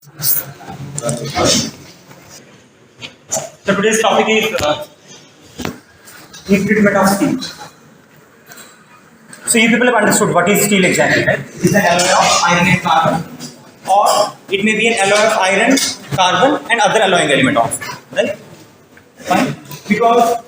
So today's topic is heat treatment of steel. So you people have understood what is steel exactly, right? It's an alloy of iron and carbon, or it may be an alloy of iron, carbon, and other alloying element also, right? Fine. Because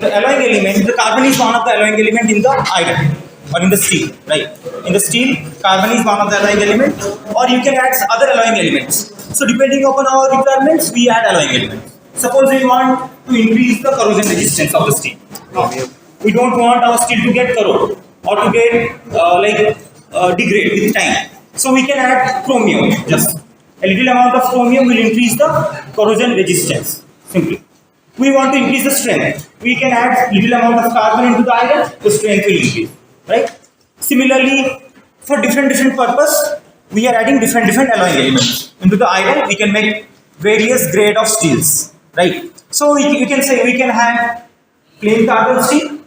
the alloying element, the carbon is one of the alloying element in the iron or in the steel, right? In the steel, carbon is one of the alloying element, or you can add other alloying elements. So depending upon our requirements, we add alloying elements. Suppose we want to increase the corrosion resistance of the steel. We don't want our steel to get corroded or to get degrade with time. So we can add chromium. Just a little amount of chromium will increase the corrosion resistance. Simply. We want to increase the strength. We can add little amount of carbon into the iron, the strength will increase. Right? Similarly, for different purpose, we are adding different alloying elements. Into the iron, we can make various grade of steels. Right? So we can say we can have plain carbon steel,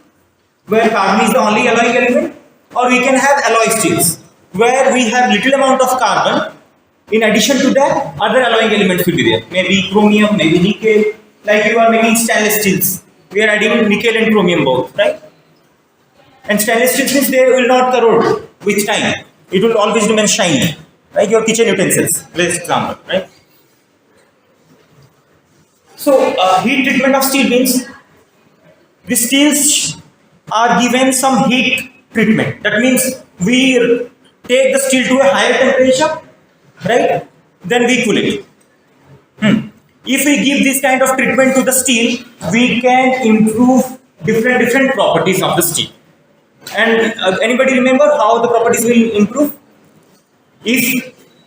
where carbon is the only alloying element, or we can have alloy steels, where we have little amount of carbon. In addition to that, other alloying elements will be there. Maybe chromium, maybe nickel. Like you are making stainless steels, we are adding nickel and chromium both, right? And stainless steel means they will not corrode with time. It will always remain shiny, like your kitchen utensils, for example, right? So heat treatment of steel means the steels are given some heat treatment. That means we take the steel to a higher temperature, right? Then we cool it. If we give this kind of treatment to the steel, we can improve different properties of the steel. And anybody remember how the properties will improve?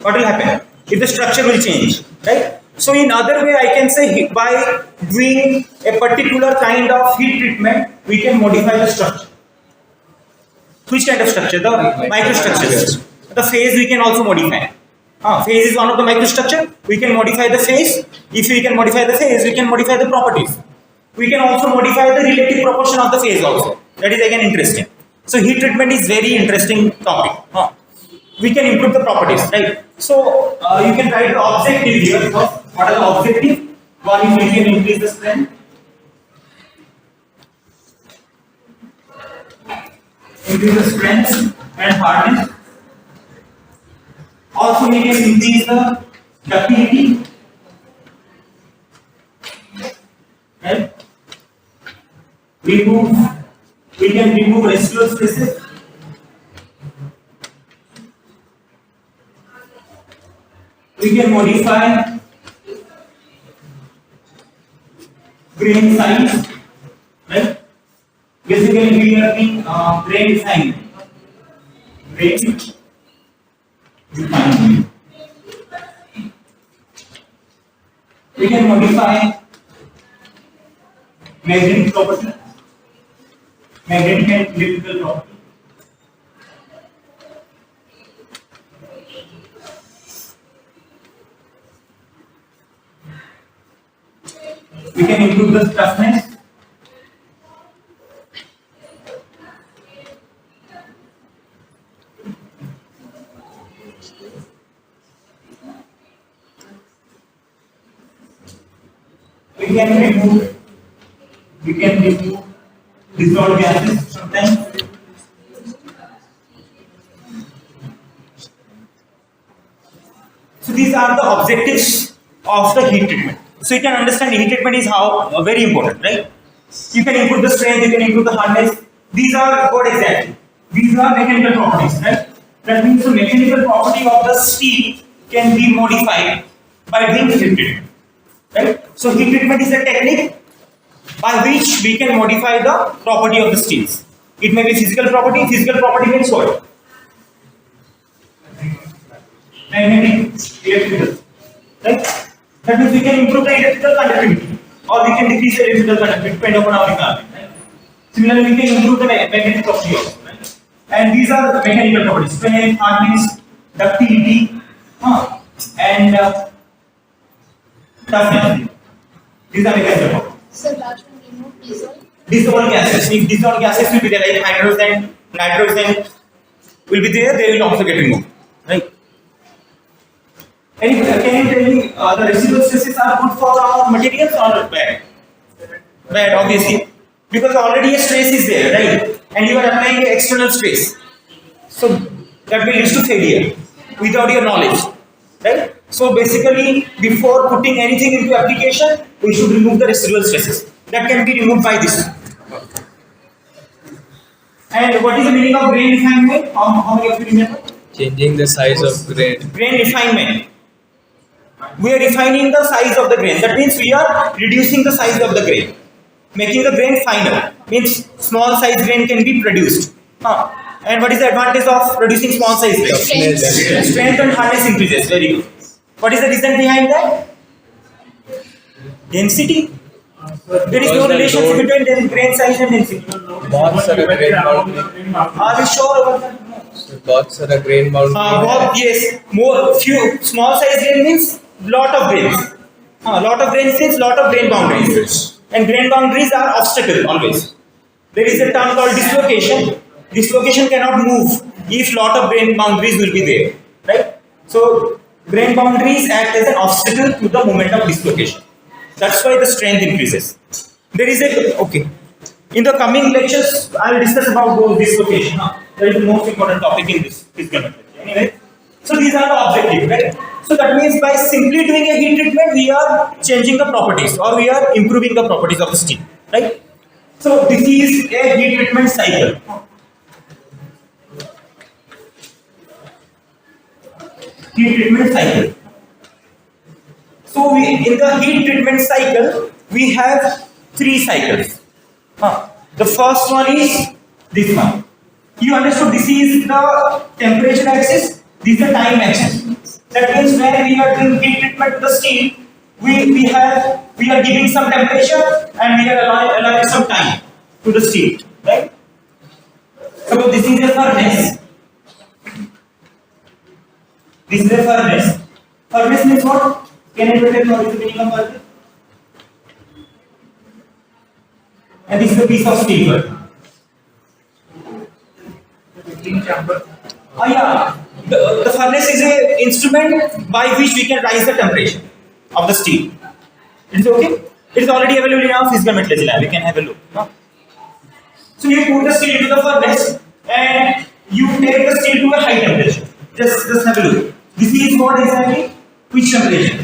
What will happen? If the structure will change, right? So in other way, I can say by doing a particular kind of heat treatment, we can modify the structure. Which kind of structure? The microstructures. The phase we can also modify. Phase is one of the microstructure. We can modify the phase. If we can modify the phase, we can modify the properties. We can also modify the relative proportion of the phase also. That is again interesting. So heat treatment is very interesting topic. We can improve the properties, right? So you can write the objective here. What are the objective? One is we can increase the strength, and hardness. Also, we can increase the ductility, right? We can remove residual stresses. We can modify grain size, right? Basically, we are in grain design. We can modify magnetic property, magnetic and electrical property. We can improve the toughness. We can remove dissolved gases sometimes. So these are the objectives of the heat treatment. So you can understand heat treatment is how very important, right? You can improve the strength, you can improve the hardness. These are what exactly? These are mechanical properties, right? That means the mechanical property of the steel can be modified by doing heat treatment. Right? So heat treatment is a technique by which we can modify the property of the steels. It may be physical property. Physical property means what? Magnetic, electrical. Right? That means we can improve the electrical conductivity, or we can decrease the electrical conductivity depending upon our requirement. Right? Similarly, we can improve the magnetic property also. Right? And these are the mechanical properties: strength, hardness, ductility, and toughness. These are mechanical properties. So last one, remove dissolved gases. If dissolved gases will be there, like hydrogen, nitrogen will be there, they will also get removed. Right? Can you tell me the residual stresses are good for our materials or bad? Bad, obviously, because already a stress is there, right? And you are applying an external stress, so that will lead to failure without your knowledge, right? So basically, before putting anything into application, we should remove the residual stresses. That can be removed by this. And what is the meaning of grain refinement? How many of you remember? Changing the size of grain. Grain refinement. We are refining the size of the grain. That means we are reducing the size of the grain, making the grain finer. Means small size grain can be produced. And what is the advantage of producing small size grain? Strength and hardness increases. Very good. What is the reason behind that? Density. There is no relationship between grain size and density. Box or a grain boundary. Are we sure about that? Box or a grain boundary. Yes. More few small size grain means lot of grains. Lot of grains means lot of grain boundaries. And grain boundaries are obstacle always. There is a term called dislocation. Dislocation cannot move if lot of grain boundaries will be there, right? So grain boundaries act as an obstacle to the moment of dislocation. That's why the strength increases. There is a in the coming lectures, I will discuss about those dislocation. That is the most important topic in this physical methodology. Anyway, so these are the objectives, right? So that means by simply doing a heat treatment, we are changing the properties or we are improving the properties of the steel, right? So this is a heat treatment cycle. Heat treatment cycle. So in the heat treatment cycle, we have 3 cycles. The first one is this one. You understood this is the temperature axis, this is the time axis. That means when we are doing heat treatment to the steel, we are giving some temperature and we are allowing some time to the steel, right? So this is a furnace. This is a furnace. Furnace means what? Can I tell what is the meaning of furnace? And this is a piece of steel. The furnace is an instrument by which we can rise the temperature of the steel. It is okay? It is already available in our physical metallurgy lab. We can have a look. So you put the steel into the furnace and you take the steel to a high temperature. Just have a look. This is what exactly? Which temperature?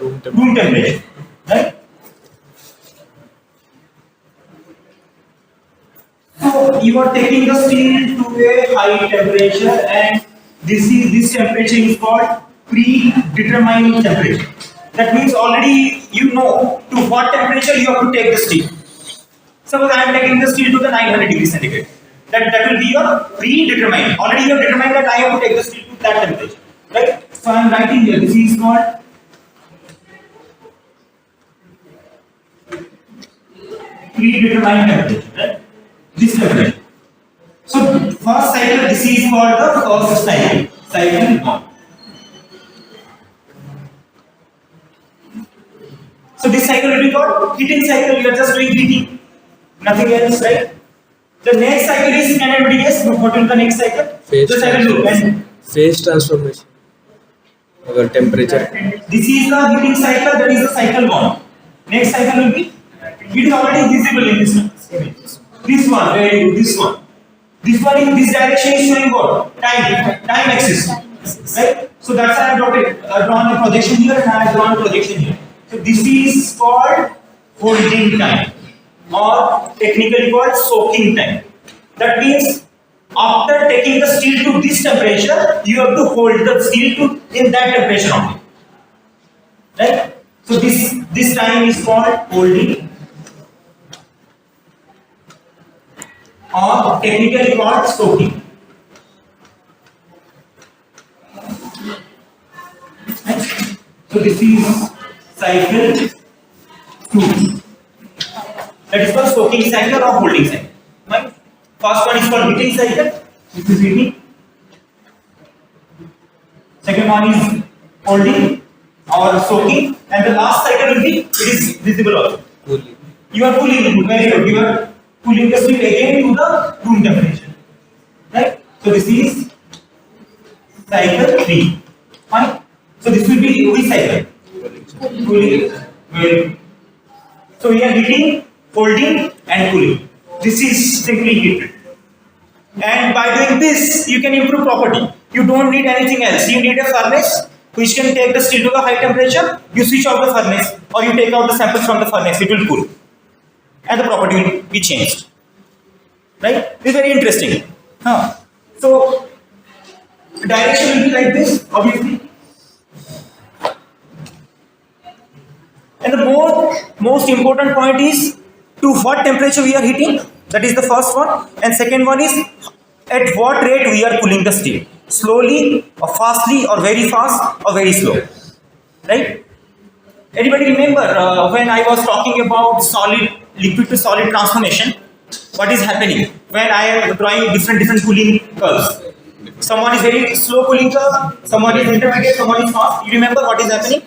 Room temperature. Right? So you are taking the steel to a high temperature and this temperature is called predetermined temperature. That means already you know to what temperature you have to take the steel. Suppose I am taking the steel to the 900 degrees centigrade. That will be your predetermined. Already you have determined that I have to take the steel to that temperature. Right? So I am writing here, this is called predetermined temperature. Right? This temperature. So first cycle, this is called the first cycle. Cycle 1. So this cycle will be called heating cycle. You are just doing heating, nothing else, right? The next cycle is, can anybody guess what is the next cycle? Phase transformation. Our temperature. This is the heating cycle. That is the cycle 1. Next cycle will be. It is already visible in this image. This one, very good. This one. This one in this direction is showing what? Time axis. Right? So that's why I have drawn a projection here and I have drawn a projection here. So this is called holding time or technically called soaking time. That means after taking the steel to this temperature, you have to hold the steel to in that temperature only. Right? So this time is called holding or technically called soaking. So this is cycle 2. That is called soaking cycle or holding cycle. Right? First one is called heating cycle. This is heating. Second one is holding or soaking, and the last cycle will be, it is visible also. Cooling. You are cooling. Very good. You are cooling the steel again to the room temperature. Right? So this is cycle 3. Fine. So this will be which cycle? Cooling. So we are heating, holding, and cooling. This is simply heat treatment. And by doing this, you can improve property. You don't need anything else. You need a furnace which can take the steel to the high temperature. You switch off the furnace, or you take out the samples from the furnace. It will cool, and the property will be changed. Right? This is very interesting. So direction will be like this, obviously. And the most important point is to what temperature we are heating. That is the first one. And second one is at what rate we are cooling the steel. Slowly or fastly or very fast or very slow. Right? Anybody remember when I was talking about liquid to solid transformation? What is happening when I am drawing different cooling curves? Someone is very slow cooling curve, someone is intermediate, someone is fast. You remember what is happening?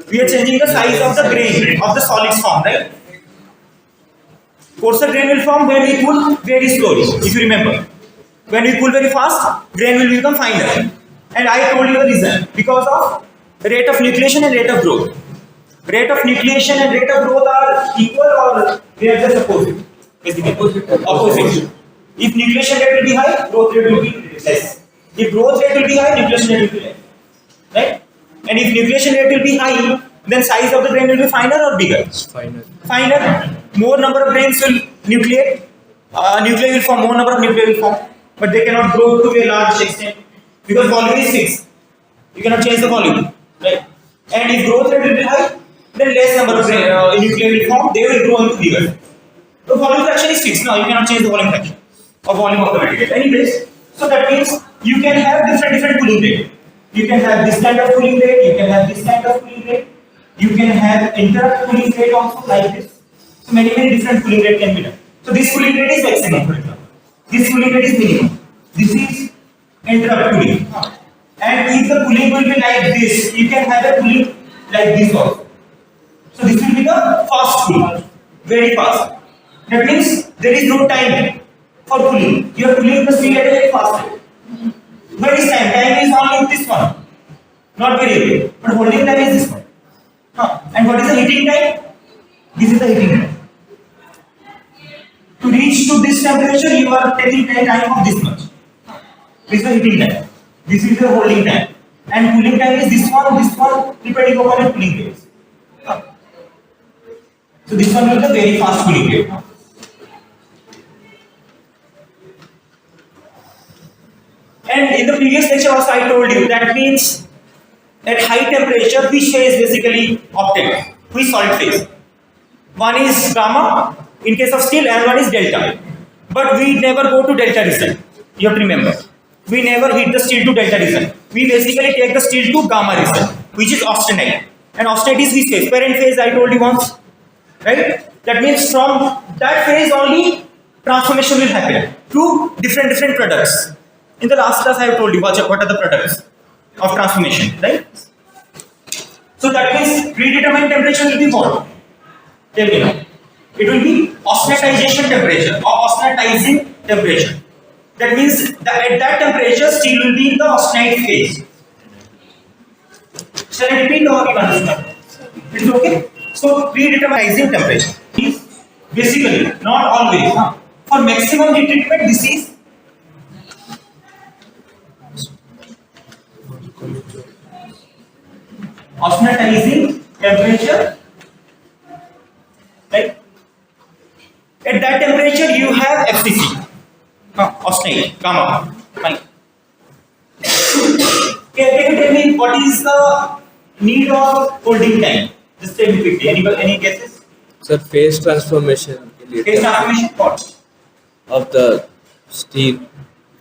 We are changing the size of the grain of the solids form, right? Coarser grain will form when we cool very slowly, if you remember. When we cool very fast, grain will become finer. And I told you the reason. Because of rate of nucleation and rate of growth. Rate of nucleation and rate of growth are equal, or they are just opposite? Opposite. If nucleation rate will be high, growth rate will be less. If growth rate will be high, nucleation rate will be less. Right? And if nucleation rate will be high, then size of the grain will be finer or bigger? Finer. More number of grains will nucleate. Nuclei will form, more number of nuclei will form. But they cannot grow to a large extent. Because volume is fixed. You cannot change the volume. Right? And if growth rate will be high, then less number of nuclei will form. They will grow into bigger. The volume fraction is fixed. Now you cannot change the volume fraction or volume of the material. Anyways, so that means you can have different cooling rate. You can have this kind of cooling rate, you can have this kind of cooling rate, you can have interrupt cooling rate also like this. So many different cooling rate can be done. So this cooling rate is maximum, for example. This cooling rate is minimum. This is interrupt cooling. And if the cooling will be like this, you can have a cooling like this also. So this will be the fast cooling, very fast. That means there is no time for cooling. You are cooling the steel at a very fast rate. Where is time? Time is only this one. Not variable. But holding time is this one. And what is the heating time? This is the heating time. To reach to this temperature, you are taking time of this much. This is the heating time. This is the holding time. And cooling time is this one, depending upon the cooling rate. So this one will be the very fast cooling rate. And in the previous lecture also I told you that means at high temperature which phase basically octet, which solid phase. One is gamma in case of steel and one is delta. But we never go to delta region. You have to remember. We never hit the steel to delta region. We basically take the steel to gamma region, which is austenite. And austenite is which phase? Parent phase I told you once. Right? That means from that phase only transformation will happen to different products. In the last class I have told you what are the products of transformation, right? So that means predetermined temperature will be what? Tell me now. It will be austenitization temperature or austenitizing temperature. That means that at that temperature steel will be in the austenite phase. Shall I repeat or you understand? It's okay? So predeterminizing temperature is basically not always. For maximum heat treatment this is austenitizing temperature, right? At that temperature you have FCC, austenite, gamma. Fine. Can you tell me what is the need of holding time? Just tell me quickly. Any guesses? Sir, phase transformation. Phase transformation what? Of the steel.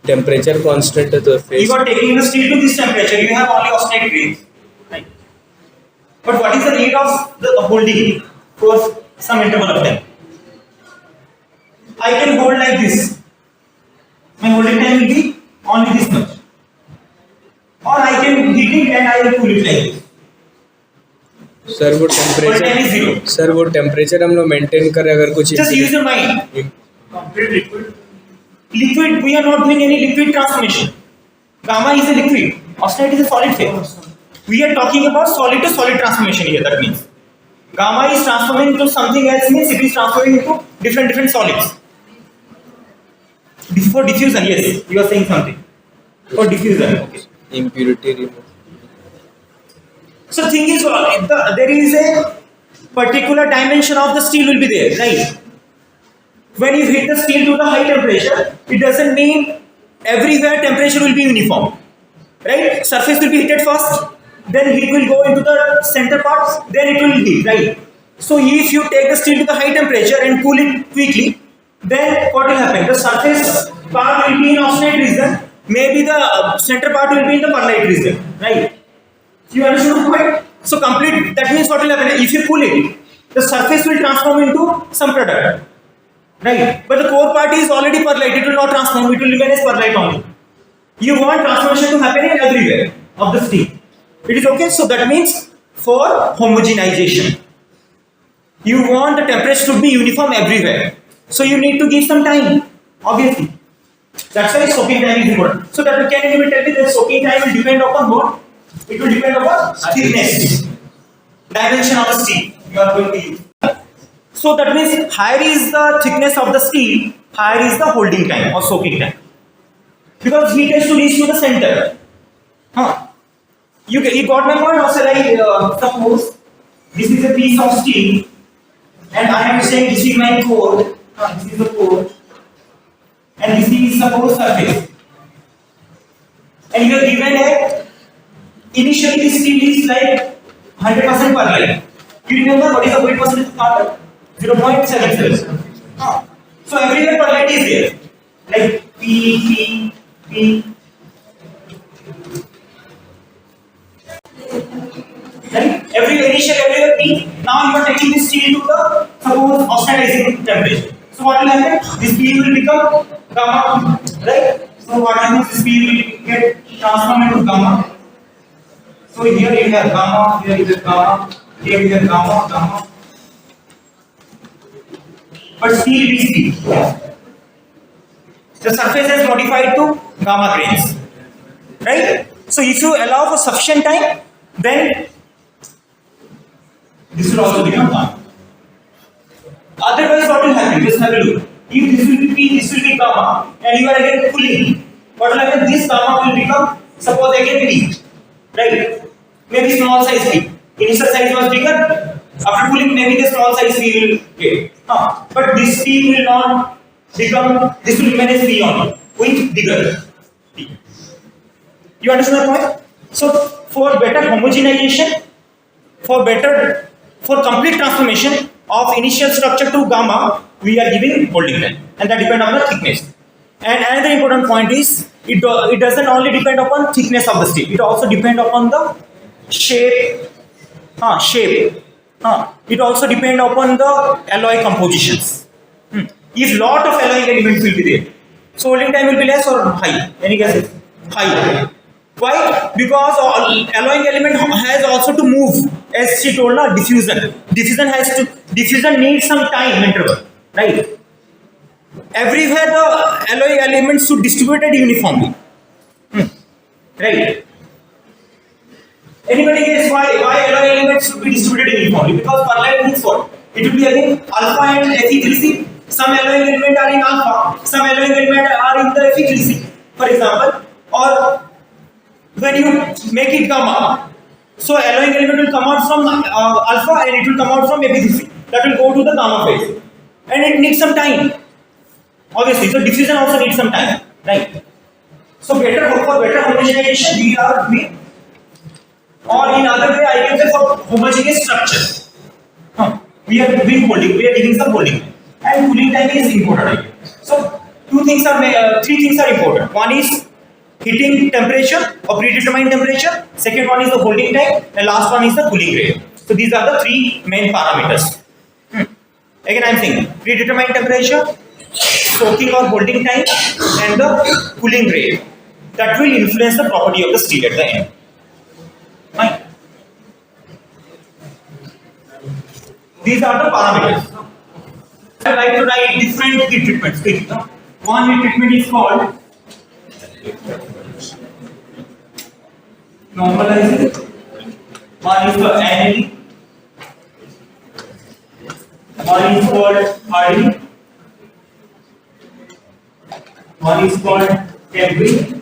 Temperature constant to the phase. You are taking the steel to this temperature, you have only austenite grains. Right? But what is the need of the holding for some interval of time? I can hold like this. My holding time will be only this much. Or I can heat it and I will cool it like this. Sir वो temperature sir वो temperature हम लोग maintain करें अगर कुछ just use your mind. Liquid we are not doing any liquid transformation. Gamma is a liquid Austenite is a solid phase. We are talking about solid to solid transformation here. That means gamma is transforming into something else, means it is transforming into different solids. For diffusion, yes, you are saying something. For diffusion, okay. Impurity removal. So thing is, there is a particular dimension of the steel will be there, right? When you hit the steel to the high temperature, it doesn't mean everywhere temperature will be uniform, right? Surface will be heated first, then heat will go into the center parts, then it will heat, right? So if you take the steel to the high temperature and cool it quickly, then what will happen? The surface part will be in austenite region, maybe the center part will be in the pearlite region, right? You understand the point? So complete, that means what will happen? If you cool it, the surface will transform into some product, right? But the core part is already pearlite, it will not transform, it will remain as pearlite only. You want transformation to happen in everywhere of the steel. It is okay? So that means for homogenization, you want the temperature to be uniform everywhere. So you need to give some time, obviously. That's why soaking time is important. So that can you tell me that soaking time will depend upon what? It will depend upon thickness, dimension of the steel you are going to use. So that means higher is the thickness of the steel, higher is the holding time or soaking time. Because heat has to reach to the center. You got my point, or shall I suppose this is a piece of steel and I am saying this is my core, this is the core, and this is suppose surface. And you are given a initially this steel is like 100% pearlite. You remember what is the weight percentage of carbon? 0.77. So everywhere pearlite is there. Like P. Right? Everywhere P. Now you are taking this steel to the suppose austenizing temperature. So what will happen? This P will become gamma. Right? So what happens? This P will get transformed into gamma. So here you have gamma, here you have gamma, here you have gamma. But still it is P. The surface is modified to gamma grains. Right? So if you allow for sufficient time, then this will also become gamma. Otherwise, what will happen? Just have a look. If this will be P, this will be gamma, and you are again cooling, what will happen? This gamma will become, suppose again P. Right? Maybe small size P. Initial size was bigger. After cooling, maybe the small size P will get. But this P will not become, this will remain as P only, with bigger P. You understand the point? So, for better homogenization, for complete transformation of initial structure to gamma, we are giving holding time, and that depends on the thickness. And another important point is, it doesn't only depend upon thickness of the steel, it also depends upon the shape. It also depends upon the alloy compositions. If lot of alloying elements will be there, so holding time will be less or high? Any guesses? High. Why? Because alloying element has also to move, as she told, diffusion. Diffusion needs some time interval, right? Everywhere the alloy elements should distributed uniformly, right? Anybody guess why alloy elements should be distributed uniformly? Because pearlite means what? It will be again alpha and Fe3C. Some alloying elements are in alpha, some alloying elements are in the Fe3C, for example. Or when you make it gamma, so alloying element will come out from alpha and it will come out from Fe3C. That will go to the gamma phase, and it needs some time. Obviously, so diffusion also needs some time, right? So for better homogenization, we are doing, or in other way, I can say for homogeneous structure, we are doing holding. We are giving some holding, and cooling time is important. So three things are important. One is heating temperature or predetermined temperature. Second one is the holding time, and last one is the cooling rate. So these are the three main parameters. Again, I am saying predetermined temperature, soaking or holding time, and the cooling rate. That will influence the property of the steel at the end. Fine. These are the parameters. I like to write different heat treatments. One heat treatment is called Normalizing. One is for annealing. One is called hardening. One is called tempering.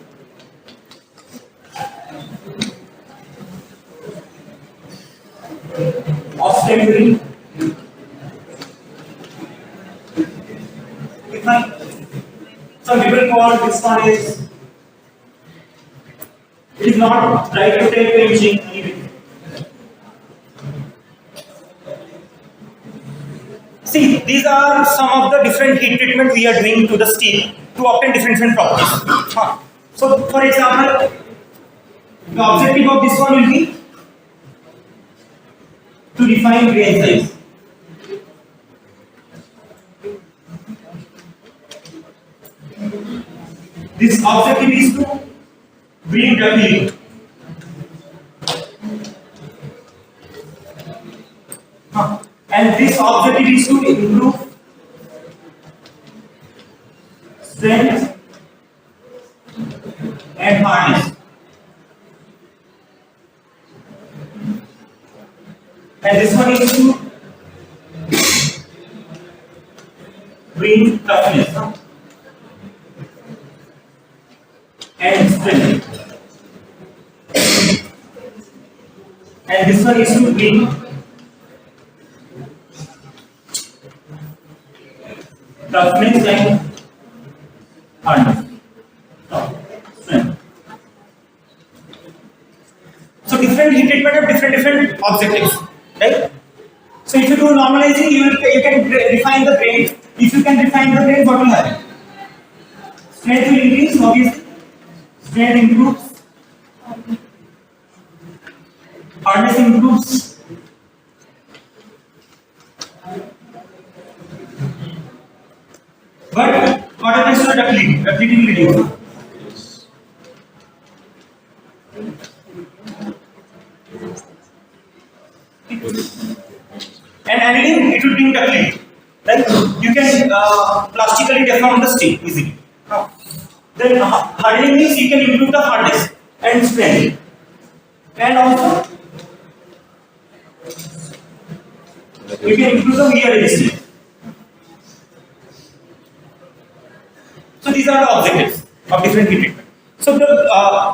Off-tempering. Some people call this one is, it is not right to take imaging anyway. See, these are some of the different heat treatment we are doing to the steel to obtain different properties. So, for example, the objective of this one will be to refine grain size. This objective is to bring ductility. And this objective is to improve strength and hardness. And this one is to bring toughness and strength. And this one is to bring toughness and hardness. Strength. So different heat treatment have different objectives, right? So if you do normalizing, you can refine the grain. If you can refine the grain, what will happen? Strength will increase, obviously. Strength improves. Hardness improves. But what happens to the ductility? Ductility will reduce. And annealing, it will bring ductility. Like you can plastically deform the steel easily. Then hardening means you can improve the hardness and strength. And also you can improve the wear resistance. So these are the objectives of different heat treatment. So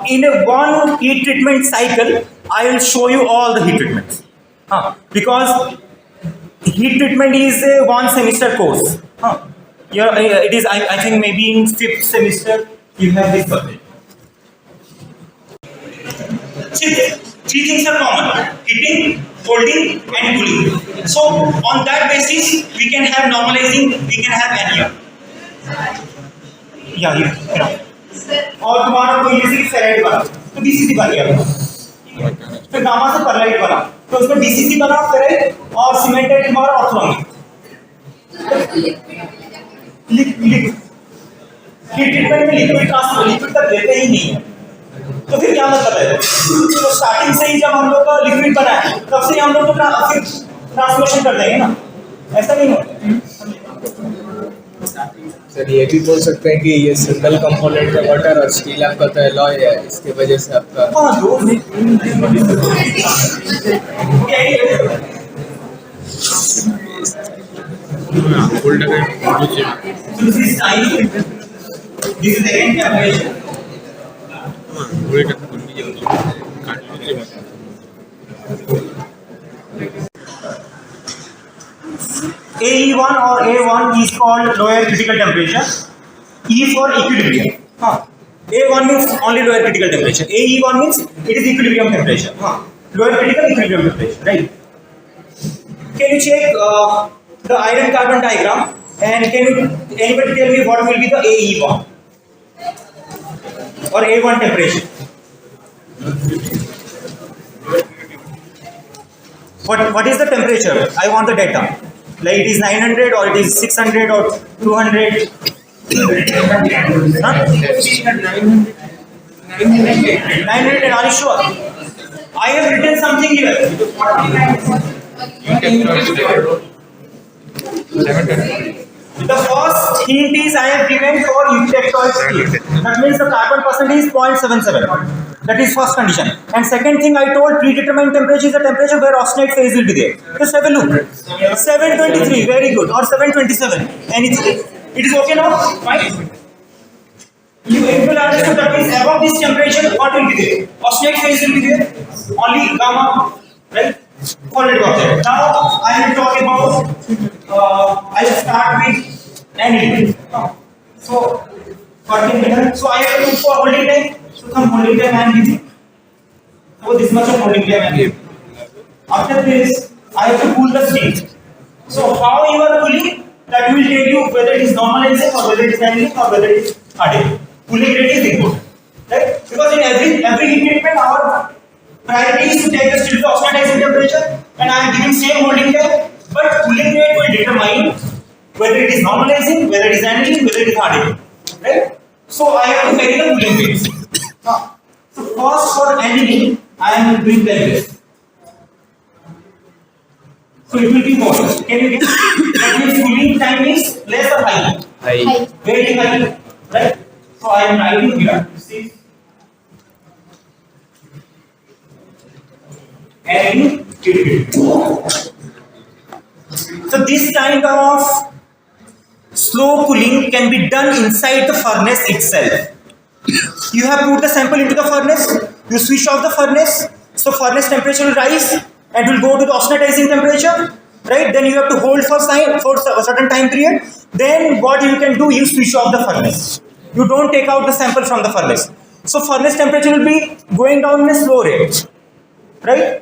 in a one heat treatment cycle, I will show you all the heat treatments. Because heat treatment is a one semester course. Yeah, it is. I think maybe in 5th semester you have this subject. Three things are common: heating, holding, and cooling. So on that basis, we can have normalizing, we can have annealing. Yeah, here. और तुम्हारा कोई जैसे ferrite बना, तो DCC बन गया। फिर gamma से परलाइट बना, तो उसमें डीसीसी बना फेराइट और सीमेंटेड तुम्हारा ऑर्थोगोनल। लिक्विड ट्रीटमेंट में लिक्विड ट्रांसफर लिक्विड तक देते ही नहीं है, तो फिर क्या मतलब है? तो स्टार्टिंग से ही जब हम लोग का लिक्विड बना है, तब से हम लोग तो ट्रांसमिशन कर देंगे ना, ऐसा नहीं होता। सर ये भी बोल सकते हैं कि ये सिंगल कंपोनेंट है वाटर और स्टील आपका तो एलॉय है, इसके वजह से आपका AE1 or A1 is called lower critical temperature. E for equilibrium. A1 means only lower critical temperature. AE1 means it is equilibrium temperature. Lower critical equilibrium temperature, right? Can you check the iron carbon diagram and anybody tell me what will be the AE1 or A1 temperature? What is the temperature? I want the data. Like it is 900 or it is 600 or 200. 900. Are you sure? I have written something here. The first hint is I have given for eutectoid steel. That means the carbon percentage is 0.77. That is first condition. And second thing I told, predetermined temperature is the temperature where austenite phase will be there. Just have a look. 723, very good. Or 727. Anything. It is okay now? Fine. You will understand that is above this temperature, what will be there? Austenite phase will be there. Only gamma, right? Forget about that. Now I will talk about. I will start with annealing. So, what can be done? So I have to look for holding time. So some holding time I am giving. So this much of holding time I am giving. After this, I have to cool the steam. So how you are cooling? That will tell you whether it is normalizing or whether it is annealing or whether it is hardening. Cooling rate is important, right? Because in every heat treatment, our priority is to take the still to austenitizing temperature, and I am giving same holding time, but cooling rate will determine whether it is normalizing, whether it is annealing, whether it is hardening, right? So I have to vary the cooling rates. So first for annealing, I am doing like this. So it will be more. Can you get? That means cooling time is less or high? High. Very high, right? So I am writing here. See. And so this kind of slow cooling can be done inside the furnace itself. You have put the sample into the furnace, you switch off the furnace, so furnace temperature will rise and will go to the austenitizing temperature, right? Then you have to hold for a certain time period. Then what you can do, you switch off the furnace. You don't take out the sample from the furnace. So furnace temperature will be going down in a slow rate, right?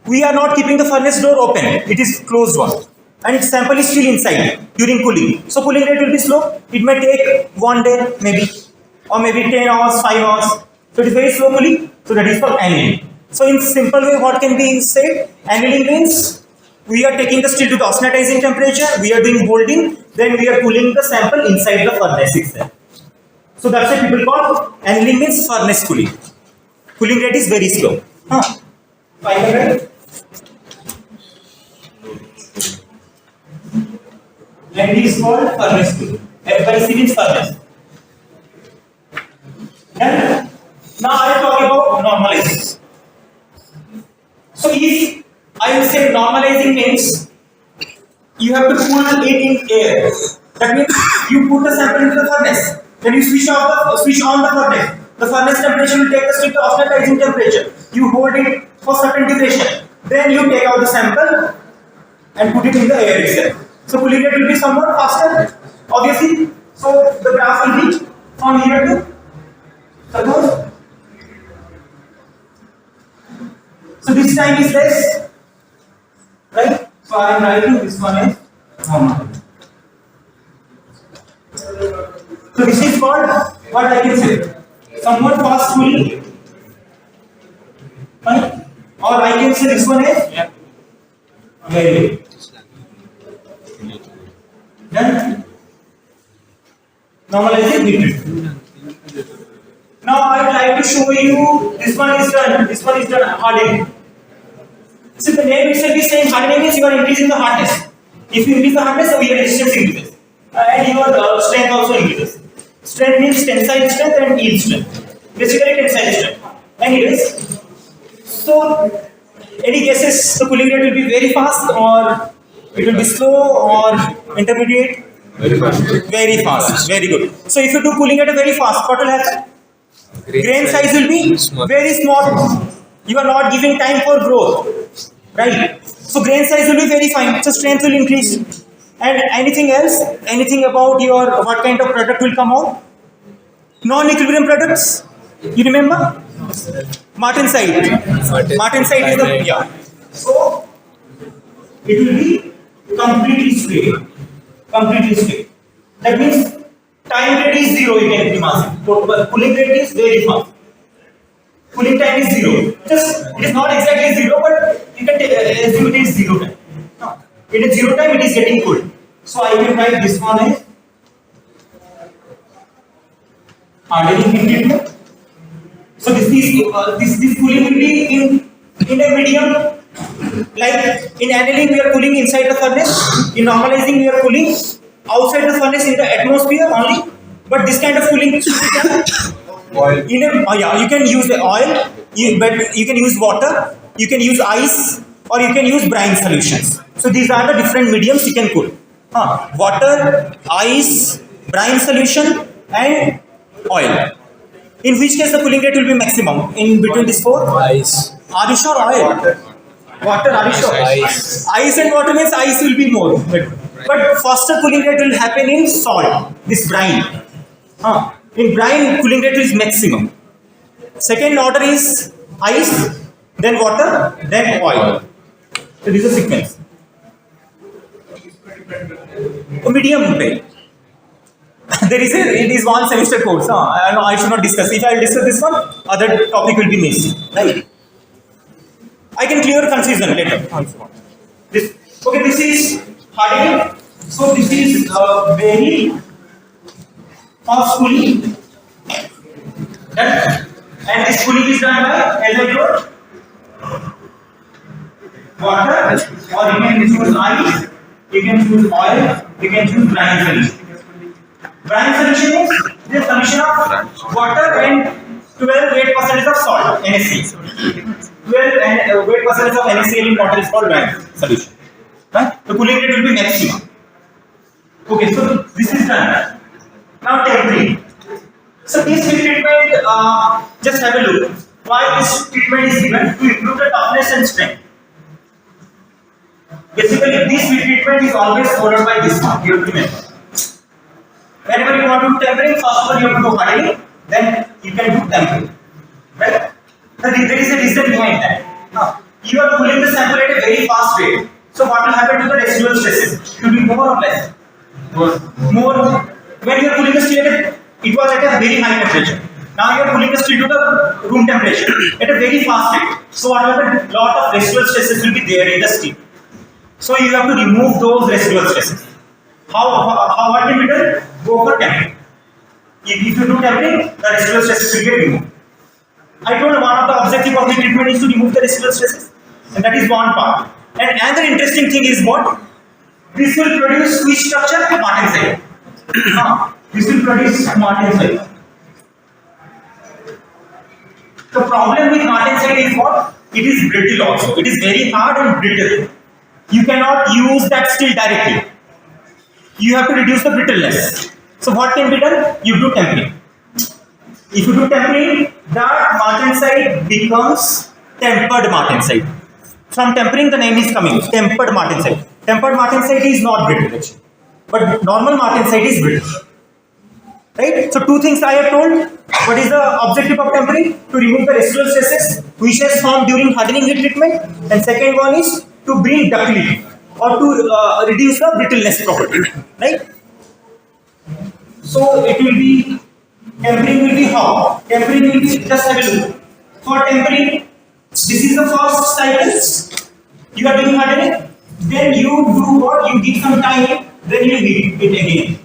We are not keeping the furnace door open, it is closed one. And its sample is still inside during cooling. So cooling rate will be slow. It may take 1 day maybe, or maybe 10 hours, 5 hours. So it is very slow cooling. So that is called annealing. So in simple way, what can be said? Annealing means we are taking the still to the austenitizing temperature, we are doing holding, then we are cooling the sample inside the furnace itself. So that's why people call annealing means furnace cooling. Cooling rate is very slow. 500. And it is called furnace cooling. Everybody means furnace. Then, now I will talk about normalizing. So if I will say normalizing means you have to cool it in air. That means you put the sample into the furnace. Then you switch on the furnace. The furnace temperature will take us to the austenitizing temperature. You hold it for certain duration. Then you take out the sample and put it in the air itself. So cooling rate will be somewhat faster, obviously. So the graph will be from here to suppose. So this time is less, right? So I am writing this one as normal. So this is called what I can say, somewhat fast cooling, right? Or I can say this one is very good. Done. Normalizing heat. Now I would like to show you this one is done. This one is done hardening. So the name itself is saying hardening means you are increasing the hardness. If you increase the hardness, so your resistance increases, and your strength also increases. Strength means tensile strength and yield strength. Basically tensile strength. Anyways, so any guesses? The cooling rate will be very fast, or it will be slow, or intermediate? Very fast. Very fast. Very good. So if you do cooling at a very fast, what will happen? Grain size will be very small. You are not giving time for growth, right? So grain size will be very fine. So strength will increase. And anything else? Anything about your what kind of product will come out? Non-equilibrium products. You remember? Martensite. Martensite is the So it will be completely straight. Completely straight. That means time rate is 0. You can imagine. Cooling rate is very fast. Cooling time is 0. Just it is not exactly 0, but you can assume it is 0 time. It is 0 time. It is getting cooled. So I will write this one as hardening heat treatment. So this cooling will be in a medium. Like in annealing, we are cooling inside the furnace. In normalizing, we are cooling outside the furnace in the atmosphere only. But this kind of cooling should be done Oil. Yeah, you can use oil, but you can use water, you can use ice, or you can use brine solutions. So these are the different mediums you can cool. Water, ice, brine solution, and oil. In which case the cooling rate will be maximum in between these four? Ice. Are you sure? Oil. Water, are you sure? Ice. Ice and water means ice will be more. But faster cooling rate will happen in salt, this brine. In brine, cooling rate is maximum. Second order is ice, then water, then oil. So this is a sequence. A medium pay. It is one semester course. I should not discuss. If I will discuss this one, other topic will be missed. Right? I can clear confusion later. This is hardening. So this is very fast cooling. Done. And this cooling is done by, as I told, water, or you can choose ice, you can choose oil, you can choose brine solution. Brine solution is the solution of water and 12 weight percentage of salt, NaCl. 12 and weight percentage of NaCl in water is called brine solution. Right? The cooling rate will be maximum. Okay, so this is done. Now tempering. So this heat treatment, just have a look. Why this treatment is given? To improve the toughness and strength. Basically, this heat treatment is always followed by this one. You have to remember. Whenever you want to do tempering, first of all you have to do hardening, then you can do tempering. Right? There is a reason behind that. You are cooling the sample at a very fast rate. So what will happen to the residual stresses? It will be more or less? More. When you are cooling the steel, it was at a very high temperature. Now you are cooling the steel to the room temperature at a very fast rate. So what will happen? Lot of residual stresses will be there in the steel. So you have to remove those residual stresses. What can be done? Go for tempering. If you do tempering, the residual stresses will get removed. I told one of the objective of the treatment is to remove the residual stresses, and that is one part. And another interesting thing is what? This will produce which structure? Martensite. This will produce martensite. The problem with martensite is what? It is brittle also. It is very hard and brittle. You cannot use that steel directly. You have to reduce the brittleness. So what can be done? You do tempering. If you do tempering, that martensite becomes tempered martensite. From tempering, the name is coming. Tempered martensite. Tempered martensite is not brittle actually, but normal martensite is brittle. Right? So two things I have told. What is the objective of tempering? To remove the residual stresses which has formed during hardening heat treatment, and second one is to bring ductility or to reduce the brittleness property. Right? So it will be, tempering will be how? Tempering will be, just have a look. For tempering, this is the first cycle. You are doing hardening. Then you do what? You give some time. Then you heat it again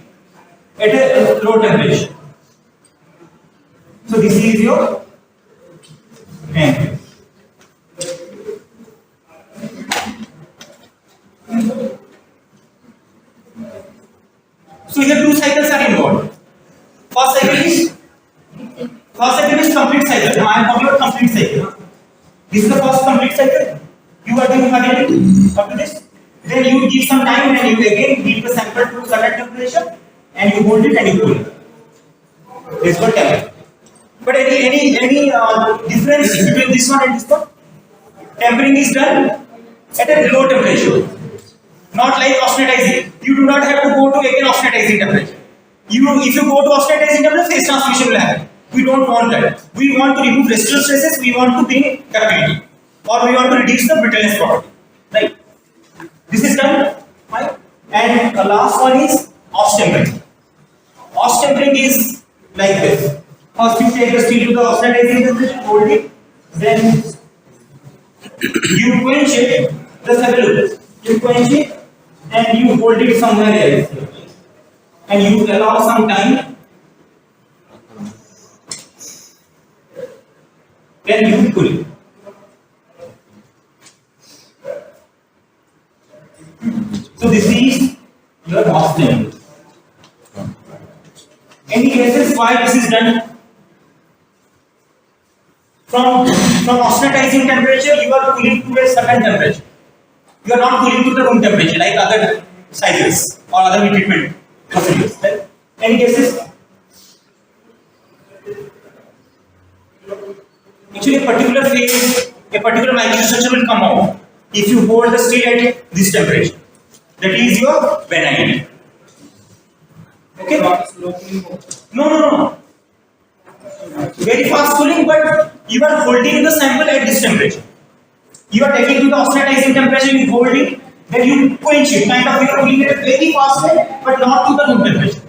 at a low temperature. So this is your tempering. So here two cycles are involved. First cycle is complete cycle. Now I am talking about complete cycle. This is the first complete cycle. You are doing hardening up to this. Then you give some time and you again heat the sample to certain temperature and you hold it and you cool it. This is what tempering. But any difference between this one and this one? Tempering is done at a low temperature. Not like austenitizing. You do not have to go to again austenitizing temperature. If you go to austenitizing temperature, phase transmission will happen. We don't want that. We want to remove residual stresses. We want to bring ductility, or we want to reduce the brittleness property. Right? This is done. Right? And the last one is austempering. Austempering is like this. First you take the steel to the austenitizing temperature, hold it, then you quench it. Just have a look. You quench it and you hold it somewhere else, and you allow some time. Then you cool it. So this is your austempering. Any guesses why this is done? from austenitizing temperature, you are cooling to a certain temperature. You are not cooling to the room temperature like other sizes or other heat treatment procedures. Right? Any cases? Actually, a particular phase, a particular microstructure will come out if you hold the steel at this temperature. That is your benign. Okay? No. Very fast cooling, but you are holding the sample at this temperature. You are taking to the austenitizing temperature, you hold it, then you quench it. Kind of you are cooling it at a very fast rate, but not to the room temperature.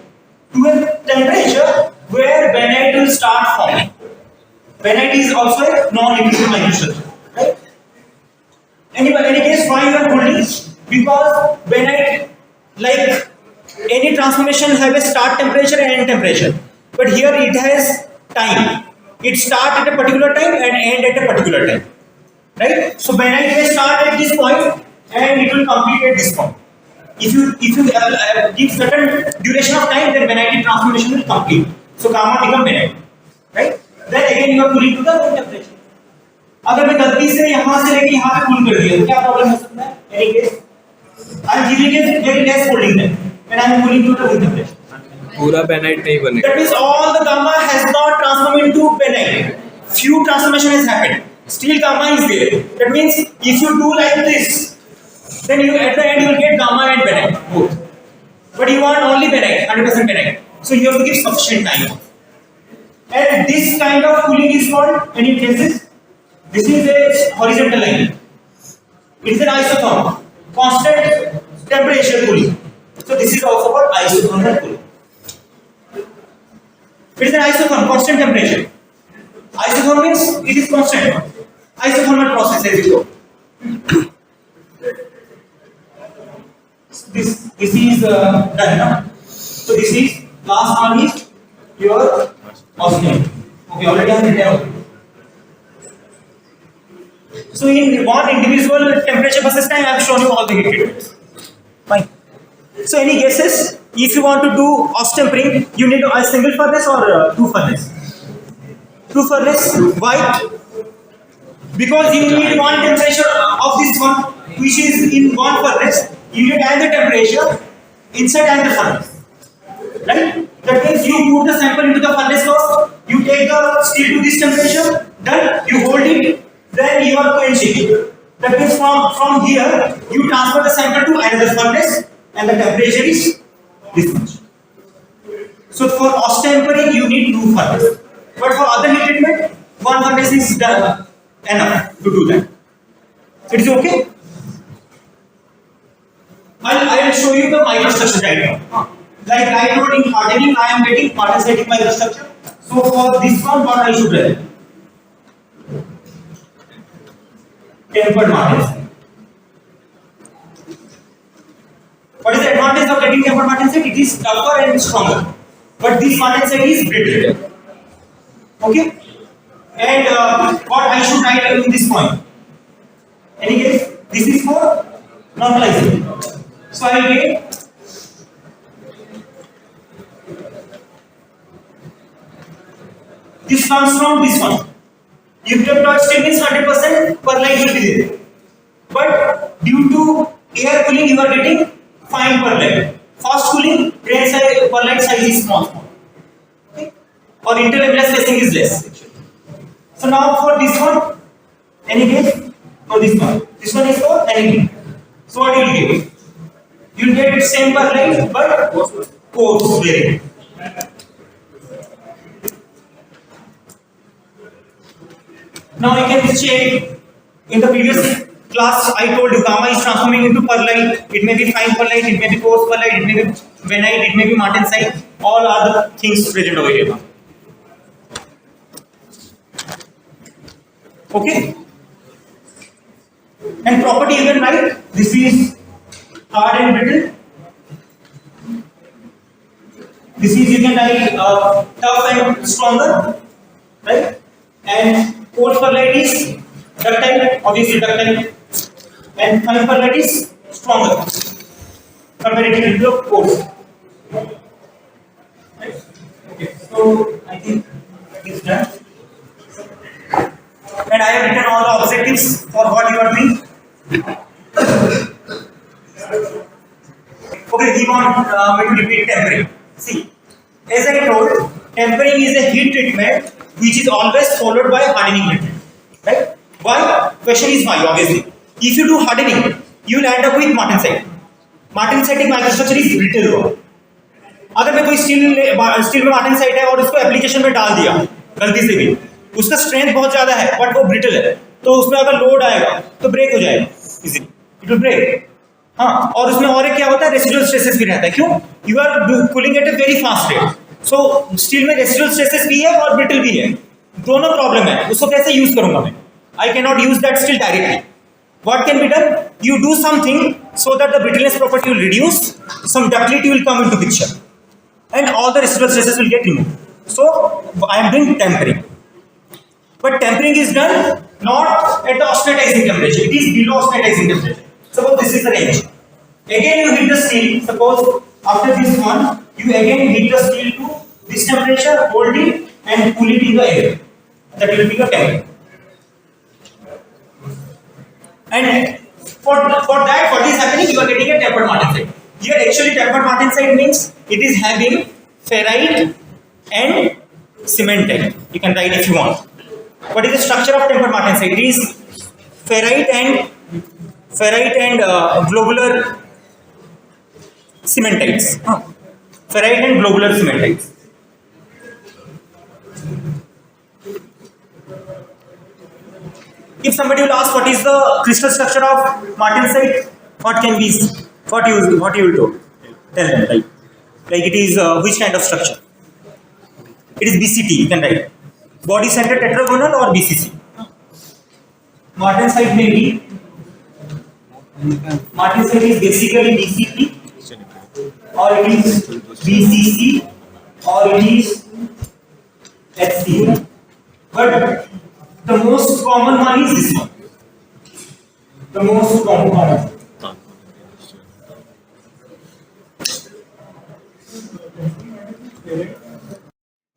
To a temperature where benign will start forming. Benign is also a non-liquid microstructure. Right? Any case, why you are holding? Because benign, like any transformation, have a start temperature and end temperature. But here it has time. It starts at a particular time and end at a particular time. Right? So benign may start at this point and it will complete at this point. If you give certain duration of time, then benign transformation will complete. So gamma become benign. Right? Then again you are cooling to the room temperature. अगर मैं गलती से यहाँ से लेके यहाँ पे cool कर दिया तो क्या प्रॉब्लम हो सकता है? Any case? I am giving a very less cooling then when I am cooling to the room temperature. पूरा बेनाइट नहीं बनेगा. That means all the gamma has not transformed into benign. Few transformation has happened. Still gamma is there. That means if you do like this, then you at the end you will get gamma and benign both. But you want only benign, 100% benign. So you have to give sufficient time. And this kind of cooling is called, any cases, this is a horizontal line. It is an isotherm, constant temperature cooling. So this is also called isothermal cooling. It is an isotherm, constant temperature. Isotherm means it is constant. Isothermal process as you go. This is done. No? So this is last one is your oscillator. Okay, already I have written out. So in one individual temperature versus time, I have shown you all the heat treatments. Fine. So any guesses? If you want to do austempering, you need a single furnace or two furnace? Two furnace. Why? Because you need one temperature of this one, which is in one furnace. You need and the temperature inside and the furnace. Right? That means you put the sample into the furnace first. You take the steel to this temperature. Done. You hold it. Then you are quenching it. That means from here you transfer the sample to another furnace, and the temperature is this much. So for austempering you need two furnaces. But for other heat treatment, one furnace is enough to do that. It is okay. I will show you the microstructure diagram. Like I told in hardening, I am getting martensitic microstructure. So for this one, what I should write? Tempered martensite. What is the advantage of getting tempered martensite? It is tougher and stronger. But this martensite is brittle. Okay? And what I should write in this point? Any case, this is for normalizing. So I will get this comes from this one. If the torch still means 100% perlite will be there. But due to air cooling, you are getting fine perlite. Fast cooling, grain size, perlite size is small. Okay? Or interlamellar spacing is less. So now for this one, any case? For this one. This one is for anything. So what you will get? You will get same perlite but coarse variant. Now you can check in the previous class I told you gamma is transforming into perlite. It may be fine perlite, it may be coarse perlite, it may be benite, it may be martensite. All are the things present over here. Okay. And property you can write. This is hard and brittle. This is you can write tough and stronger, right? And coarse perlite is ductile, obviously ductile, and fine perlite is stronger comparatively to coarse. Right? Okay, so I think it's done. and I have written all the objectives for what you are doing. Okay, we want me to repeat tempering. See, as I told, tempering is a heat treatment which is always followed by hardening treatment. Right? Why? Question is why, obviously. If you do hardening, you will end up with martensite. Martensitic microstructure is brittle हुआ. अगर मैं कोई steel में martensite है और उसको application में डाल दिया गलती से भी, उसका स्ट्रेंथ बहुत ज्यादा है बट वो ब्रिटल है, तो उसमें अगर लोड आएगा तो ब्रेक हो जाएगा इजीली, इट विल ब्रेक. हाँ, और उसमें और एक क्या होता है, रेसिडुअल स्ट्रेसेस भी रहता है. क्यों? You are cooling at a very fast rate. So steel में रेसिडुअल स्ट्रेसेस भी है और ब्रिटल भी है, दोनों प्रॉब्लम है. उसको कैसे यूज करूंगा मैं? I can not use that steel directly. What can be done? You do something so that the brittleness property will reduce, some ductility will come into picture, and all the residual stresses will get removed. So I am doing tempering, but tempering is done not at the austenitizing temperature. It is below austenitizing temperature. Suppose this is the range. Again you heat the steel. Suppose after this one, you again heat the steel to this temperature, hold it and cool it in the air. That will be your tempering. And for that, what is happening? You are getting a tempered martensite. Here, actually, tempered martensite means it is having ferrite and cementite. You can write if you want. What is the structure of tempered martensite? It is ferrite and globular cementites. Ferrite and globular cementites. If somebody will ask what is the crystal structure of martensite, what you will tell them, like it is which kind of structure? It is BCT. You can write body centered tetragonal or BCC. Martensite may be, martensite is basically BCT or it is BCC or it is HCl, but the most common one is this one. The most common one.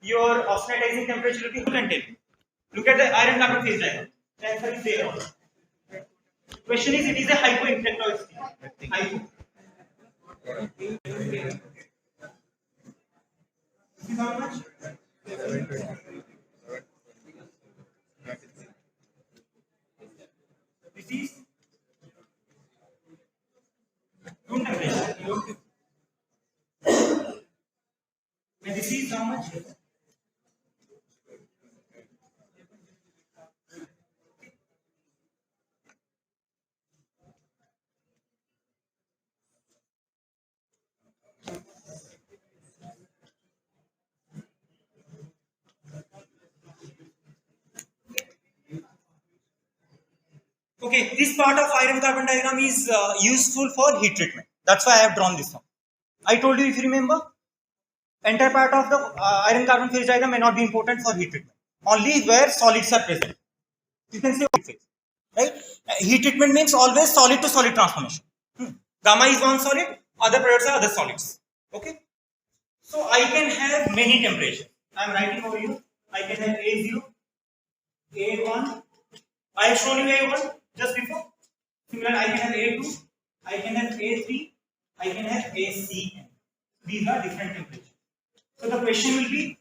Your austenitizing temperature will be, who can tell you? Look at the iron carbon phase diagram. The answer is there also. Question is, it is a hypoinflectoid steel. Hypo. This is how much? This is room temperature. And this is how much? Okay, this part of iron carbon diagram is useful for heat treatment. That's why I have drawn this one. I told you, if you remember, entire part of the iron carbon phase diagram may not be important for heat treatment. Only where solids are present. You can say phase, right? Heat treatment means always solid to solid transformation. Gamma is one solid, other products are other solids. Okay? So I can have many temperatures. I am writing over you. I can have A0, A1. I have shown you A1 just before. Similar, I can have A2, I can have A3, I can have ACN. These are different temperatures. So the question will be,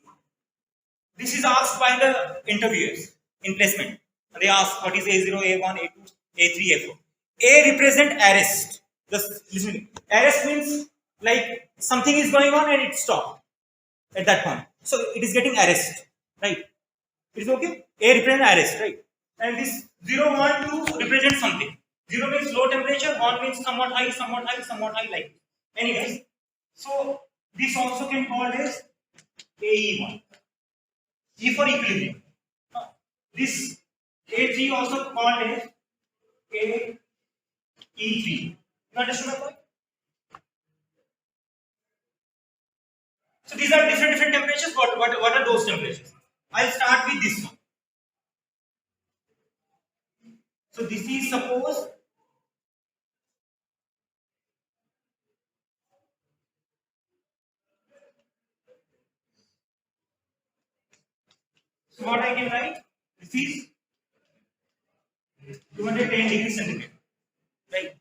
this is asked by the interviewers in placement. They ask what is A0, A1, A2, A3, A4. A represent arrest. Just listen to me. Arrest means like something is going on and it stopped at that point. So it is getting arrest, right? It is okay? A represent arrest, right? And this 0, 1, 2 represent something. 0 means low temperature, 1 means somewhat high, somewhat high, somewhat high, like. Anyways, so this also can called as AE1. E for equilibrium. This A3 also called as AE3. You understand my point? So these are different temperatures. What are those temperatures? I'll start with this one. So this is suppose so what I can write, this is 210 degrees centigrade, right?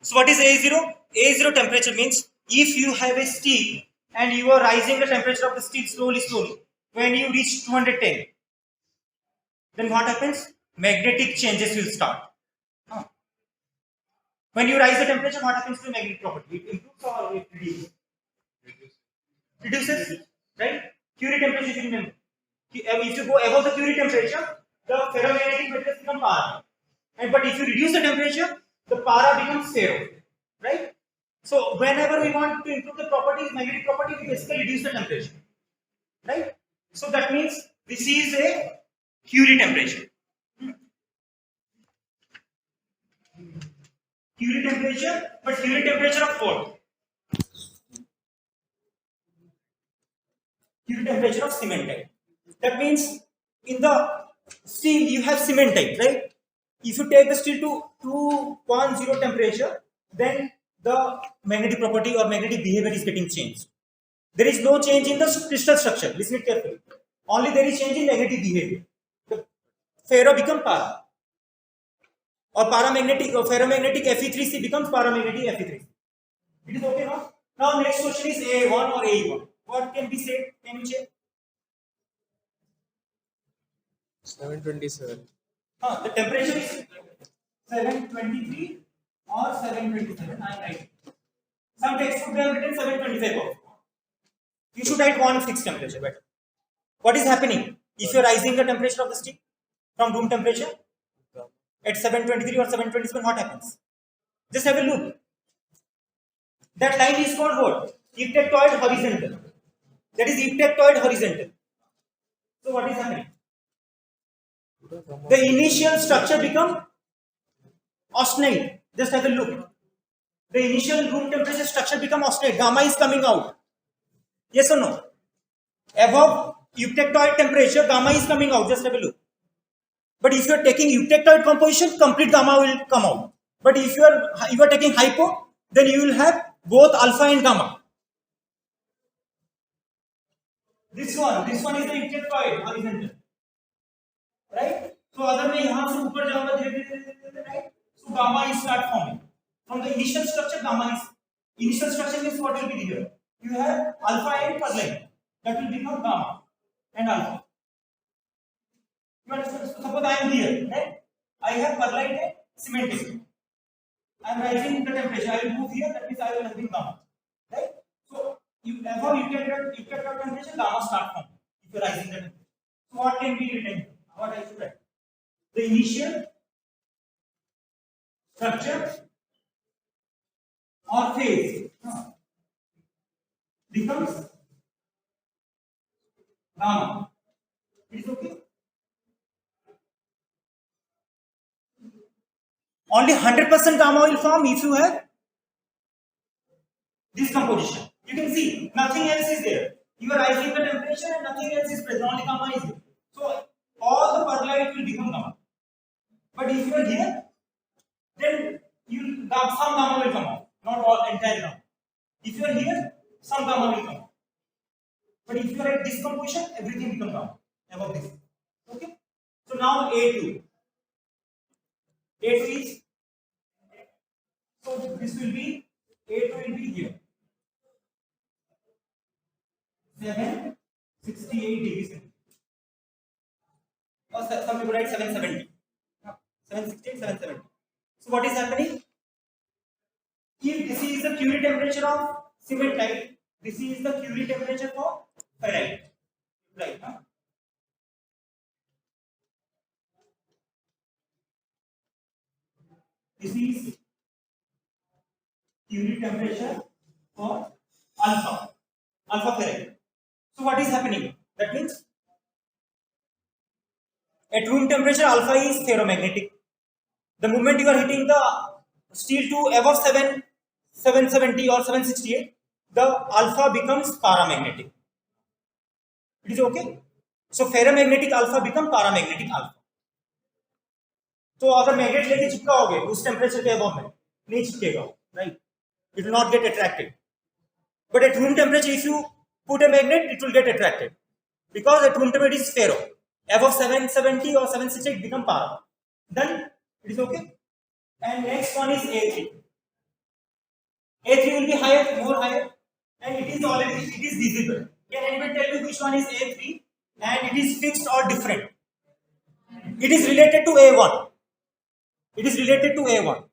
So what is A0? A0 temperature means if you have a steel and you are rising the temperature of the steel slowly, when you reach 210, then what happens? Magnetic changes will start. When you rise the temperature, what happens to magnetic property? It improves or it reduces? Reduces, right? Curie temperature, if you remember. If you go above the Curie temperature, the ferromagnetic materials become para. But if you reduce the temperature, the para becomes ferro, right? So whenever we want to improve the properties, magnetic property, we basically reduce the temperature, right? So that means this is a Curie temperature. Curie temperature, but Curie temperature of what? Curie temperature of cementite. That means in the steel you have cementite, right? If you take the steel to 210 temperature, then the magnetic property or magnetic behavior is getting changed. There is no change in the crystal structure. Listen it carefully. Only there is change in magnetic behavior. The ferro become para, or paramagnetic or ferromagnetic Fe3C becomes paramagnetic Fe3C. It is okay now. Now next question is A1 or A1. What can be said? Can you check? 727. The temperature is 723 or 727. I write. Some textbook they have written 725 also. You should write one fixed temperature better. What is happening if you are rising the temperature of the steel from room temperature at 723 or 727? What happens? Just have a look. That line is called what? Ectectoid horizontal. That is ectectoid horizontal. So what is happening? The initial structure become austenite. Just have a look. The initial room temperature structure become austenite. Gamma is coming out. Yes or no? Above eutectoid temperature, gamma is coming out. Just have a look. But if you are taking eutectoid composition, complete gamma will come out. But if you are taking hypo, then you will have both alpha and gamma. This one is the eutectoid horizontal, right? So अगर मैं यहाँ से ऊपर जाऊँगा धीरे-धीरे, right? So gamma is start forming. From the initial structure, gamma is initial structure means what will be here? You have alpha and perlite. That will become gamma and alpha. You understand? So suppose I am here, right? I have perlite and cementite. I am rising the temperature. I will move here. That means I will have gamma, right? So you above eutectoid temperature, gamma start forming. If you are rising the temperature. So what can be written? What I should write? The initial structure or phase becomes gamma. It is okay. Only 100% gamma will form if you have this composition. You can see nothing else is there. You are rising the temperature and nothing else is present. Only gamma is there. So all the perlite will become gamma. But if you are here, then some gamma will come out. Not all entire gamma. If you are here, some gamma will come out. But if you are at this composition, everything becomes gamma above this. Okay. So now A2. A2 is, so this will be, A2 will be here. 768 degrees centigrade. Or some people write 770. 768, 770. So what is happening? If this is the Curie temperature of cementite, this is the Curie temperature for ferrite. Right? This is Curie temperature for alpha ferrite. So what is happening? That means at room temperature, alpha is ferromagnetic. The moment you are hitting the steel to above 770 or 768, the alpha becomes paramagnetic. It is okay. So ferromagnetic alpha become paramagnetic alpha. तो अगर magnet लेके चिपकाओगे उस temperature के above में नहीं चिपकेगा, right? It will not get attracted. But at room temperature, if you put a magnet, it will get attracted because at room temperature is ferro. Above 770 or 768 become para. Done. It is okay. And next one is A3. A3 will be higher, more higher, and it is visible. Can anybody tell me which one is A3? And it is fixed or different? It is related to A1. It is related to A1.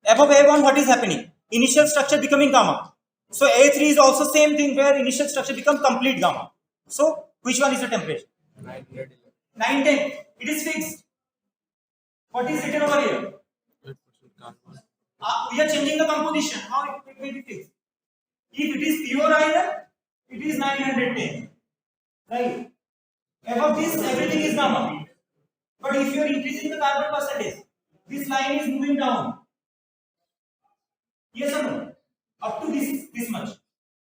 Above A1, what is happening? Initial structure becoming gamma. So A3 is also same thing where initial structure become complete gamma. So which one is the temperature? 911. 910. It is fixed. What is written over here? We are changing the composition. How it will be fixed? If it is pure iron, it is 910. Right? Above this, everything is gamma. But if you are increasing the carbon percentage, this line is moving down. Yes or no? Up to this much.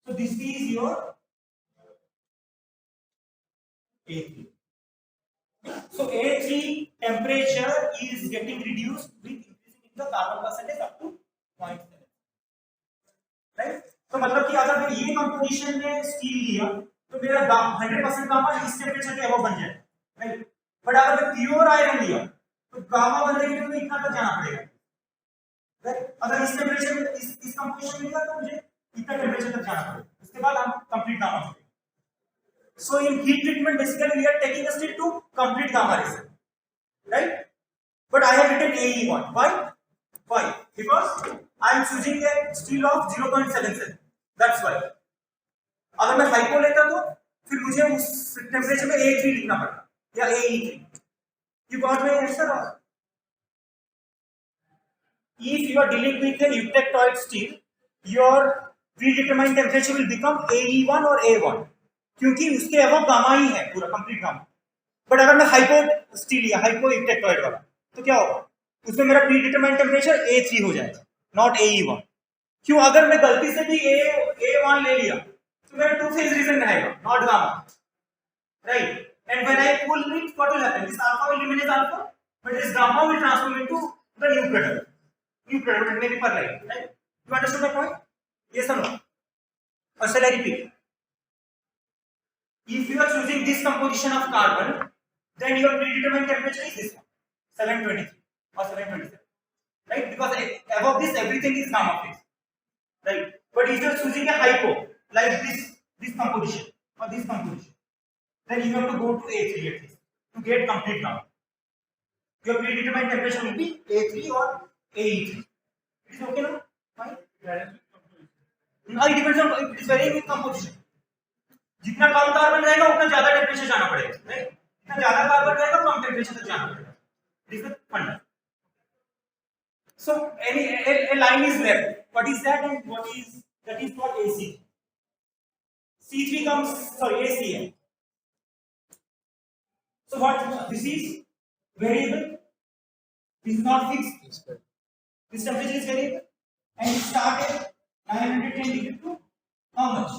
So this is your A3. So A3 temperature is getting reduced with increasing the carbon percentage up to 0.7. Right? तो मतलब कि अगर मैं ये composition में steel लिया तो मेरा 100% गामा इस टेम्परेचर के अबव बन जाए, राइट? बट अगर मैं प्योर आयरन लिया तो गामा बनने के लिए मुझे इतना तक जाना पड़ेगा, राइट? अगर इस टेम्परेचर में इस कंपोजिशन में लिया तो मुझे इतना टेम्परेचर तक जाना पड़ेगा, उसके बाद हम कंप्लीट गामा होगा. So in heat treatment, basically we are taking the steel to complete gamma resin, right? But I have written AE1. Why? Why? Because I am choosing a steel of 0.77. That's why. अगर मैं hypo लेता तो फिर मुझे उस temperature में A3 लिखना पड़ता या AE3. You got my answer? If you are dealing with a eutectoid steel, your predetermined temperature will become AE1 or A1. क्योंकि उसके अबव गामा ही है, पूरा कंप्लीट गामा. बट अगर मैं हाइपो स्टील या हाइपो इक्टेक्टॉइड वाला तो क्या होगा? उसमें मेरा प्रीडिटरमाइंड टेम्परेचर A3 हो जाएगा, नॉट AE1. क्यों? अगर मैं गलती से भी A1 ले लिया तो मेरा टू फेज रीजन रहेगा, not gamma, right? And when I pull it, what will happen? This alpha will remain as alpha, but this gamma will transform into the new product. New product may be pearlite, right? You understood my point? Yes और no? और shall I repeat? If you are choosing this composition of carbon, then your predetermined temperature is this one, 723 or 727, right? Because above this everything is gamma phase, right? But if you are choosing a hypo like this composition or this composition, then you have to go to A3 at least to get complete gamma. Your predetermined temperature will be A3 or AE3. It is okay now? Fine. No, it depends on, it is varying with composition. जितना कम carbon रहेगा उतना ज्यादा temperature जाना पड़ेगा, right? जितना ज्यादा carbon रहेगा कम temperature तक जाना पड़ेगा. दिस इज फंडा. सो a line is left. What is that? And what is that? Is called AC. C3 comes, sorry, ACM. So what this is? Variable. This is not fixed. This temperature is variable, and it started 910 degree to how much?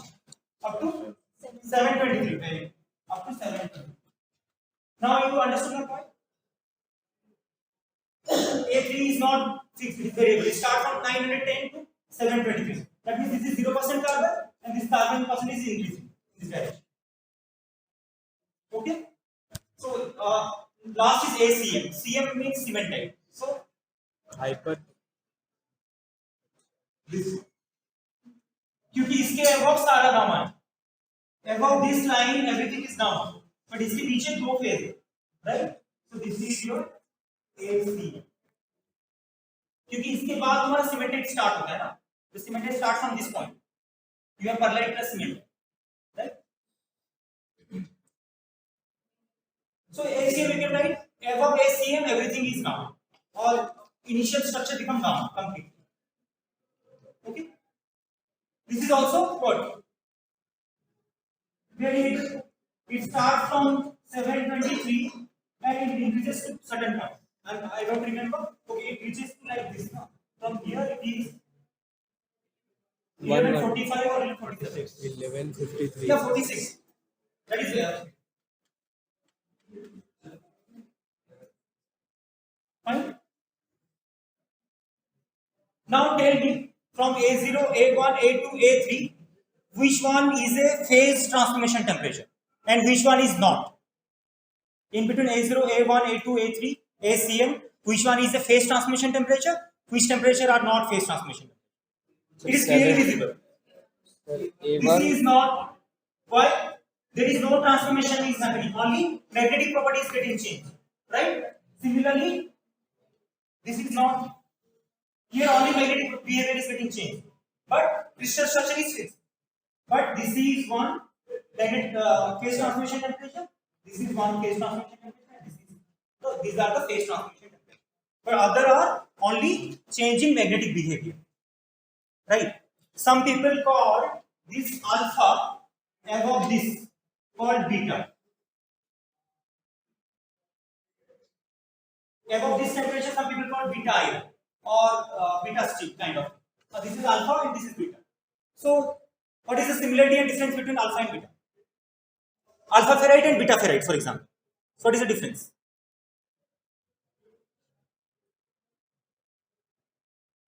Up to 723. Up to 723. Now you understand my point? A3 is not fixed, it is variable. It starts from 910 to 723. That means this is 0% carbon and this carbon percentage is increasing in this direction. Okay? So last is ACM. CM means cementite. So Hyper. this. क्योंकि इसके above सारा gamma है. Above this line everything is gamma, but इसके नीचे दो phase है, right? So this is your AC. क्योंकि इसके बाद तुम्हारा सीमेंटेड स्टार्ट होता है ना, तो cemented start from this point. You have perlite plus cement, right? So ACM we can write above ACM everything is gamma, or initial structure become gamma complete. Okay. This is also what? Variable. It starts from 723 and it increases to certain point. And I don't remember. Okay, it reaches to like this now. From here it is 1145 or 1146. 1153. Yeah, 46. That is there. Fine. Now tell me from A0, A1, A2, A3, which one is a phase transformation temperature and which one is not. In between A0, A1, A2, A3, ACM, which one is the phase transformation temperature, which temperature are not phase transformation. It is clearly visible. This is not why there is no transformation is happening. Only magnetic property is getting changed, right? Similarly, this is not here. Only magnetic behavior is getting changed, but crystal structure is fixed. But this is one magnetic phase transformation temperature. This is one phase transformation temperature. This is so these are the phase transformation temperature. But other are only changing magnetic behavior, right? Some people call this alpha above this called beta. Above this temperature, some people call beta ion or beta steel kind of. This is alpha and this is beta. So, what is the similarity and difference between alpha and beta? Alpha ferrite and beta ferrite, for example. So, what is the difference?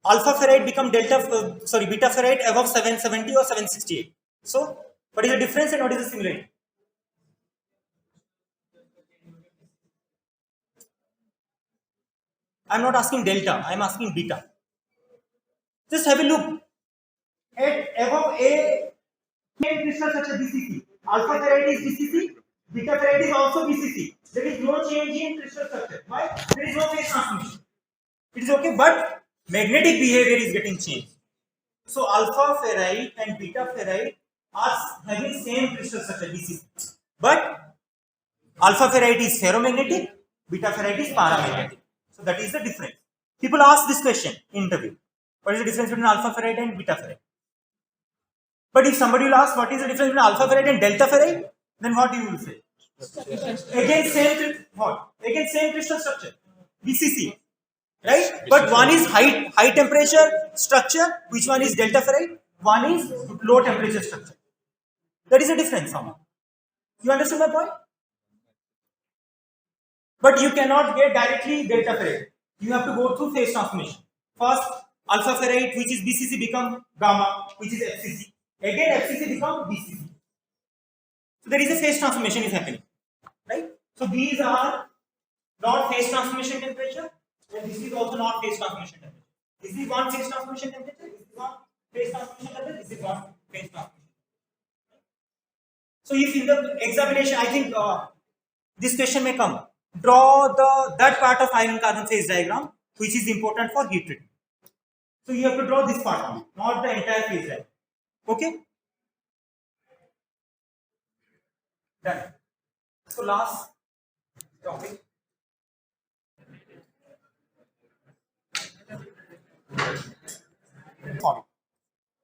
Alpha ferrite become beta ferrite above 770 or 768. So, what is the difference and what is the similarity? I am not asking delta, I am asking beta. Just have a look at above a crystal such as BCC. Alpha ferrite is BCC, beta ferrite is also BCC. There is no change in crystal structure. Why? There is no phase transformation. It is okay, but magnetic behavior is getting changed. So alpha ferrite and beta ferrite are having same crystal structure BCC, but alpha ferrite is ferromagnetic, beta ferrite is paramagnetic. So that is the difference. People ask this question in interview. What is the difference between alpha ferrite and beta ferrite? But if somebody will ask what is the difference between alpha ferrite and delta ferrite, then what you will say? Again same crystal structure, BCC, right? But one is high temperature structure, which one is delta ferrite, one is low temperature structure. That is a difference, somehow. You understand my point? But you cannot get directly delta ferrite. You have to go through phase transformation. First, alpha ferrite, which is BCC, become gamma, which is FCC. Again, FCC become BCC. So there is a phase transformation is happening, right? So these are not phase transformation temperature, and this is also not phase transformation temperature. This is one phase transformation temperature. This is one phase transformation temperature. This is one phase transformation. So if in the examination, I think this question may come. Draw that part of iron carbon phase diagram which is important for heat treatment. So you have to draw this part only, not the entire phase diagram. Okay? Done. So last topic.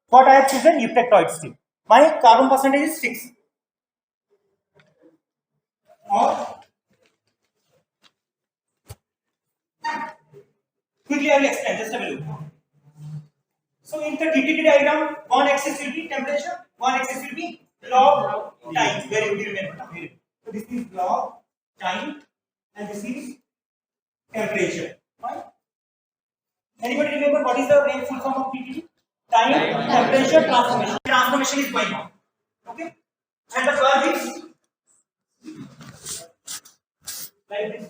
What I have chosen eutectoid steel. My carbon percentage is 6. Or quickly I will explain, just have a look. So in the DTT diagram, one axis will be temperature, one axis will be log time. Very good, remember. So this is log time and this is temperature. Fine. Anybody remember what is the main full form of DTT? Time, temperature, transformation. Transformation is going on. Okay? And the curve is like this.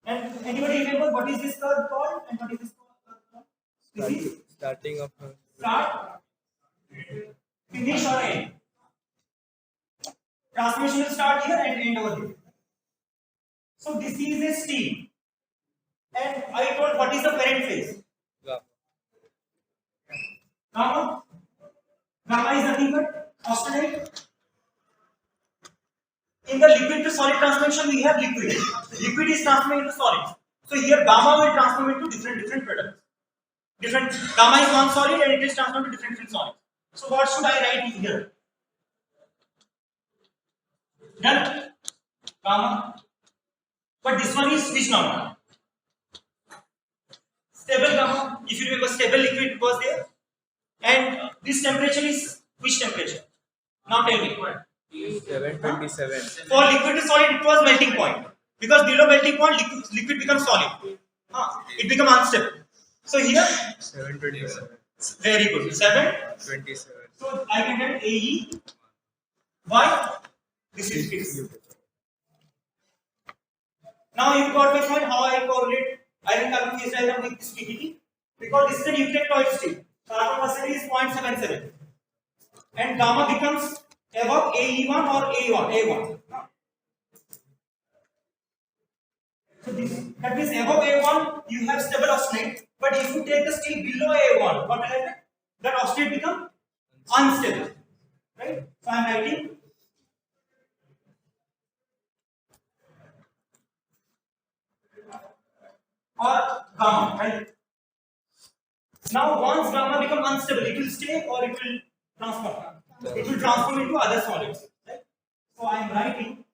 And anybody remember what is this curve called and what is this curve called? This is starting of start, finish or end. Transformation will start here and end over here. So this is a steam. And I told what is the parent phase? Gamma. Gamma is nothing but austenite. In the liquid to solid transformation, we have liquid. Liquid is transforming into solid. So here gamma will transform into different products. Gamma is one solid and it is transformed to different solids. So what should I write here? Done. Gamma. But this one is which number? Stable gamma. If you remember, stable liquid was there. And this temperature is which temperature? Now tell me. 727. For liquid to solid, it was melting point. Because below melting point, liquid becomes solid. It becomes unstable. So here 727. very good. 27. So I can get AE. Why? This is fixed. Now you got my point. How I correlate iron carbon phase diagram with this PPT? Because this is an eutectoid state. Carbon percentage is 0.77, and gamma becomes above AE1 or A1. So that means above A1 you have stable oscillate, but if you take the state below A1, what will happen? That oscillate become unstable, right? So I am writing or gamma, right? Now once gamma become unstable, it will stay or it will transform. It will transform into other solids, right? So I am writing,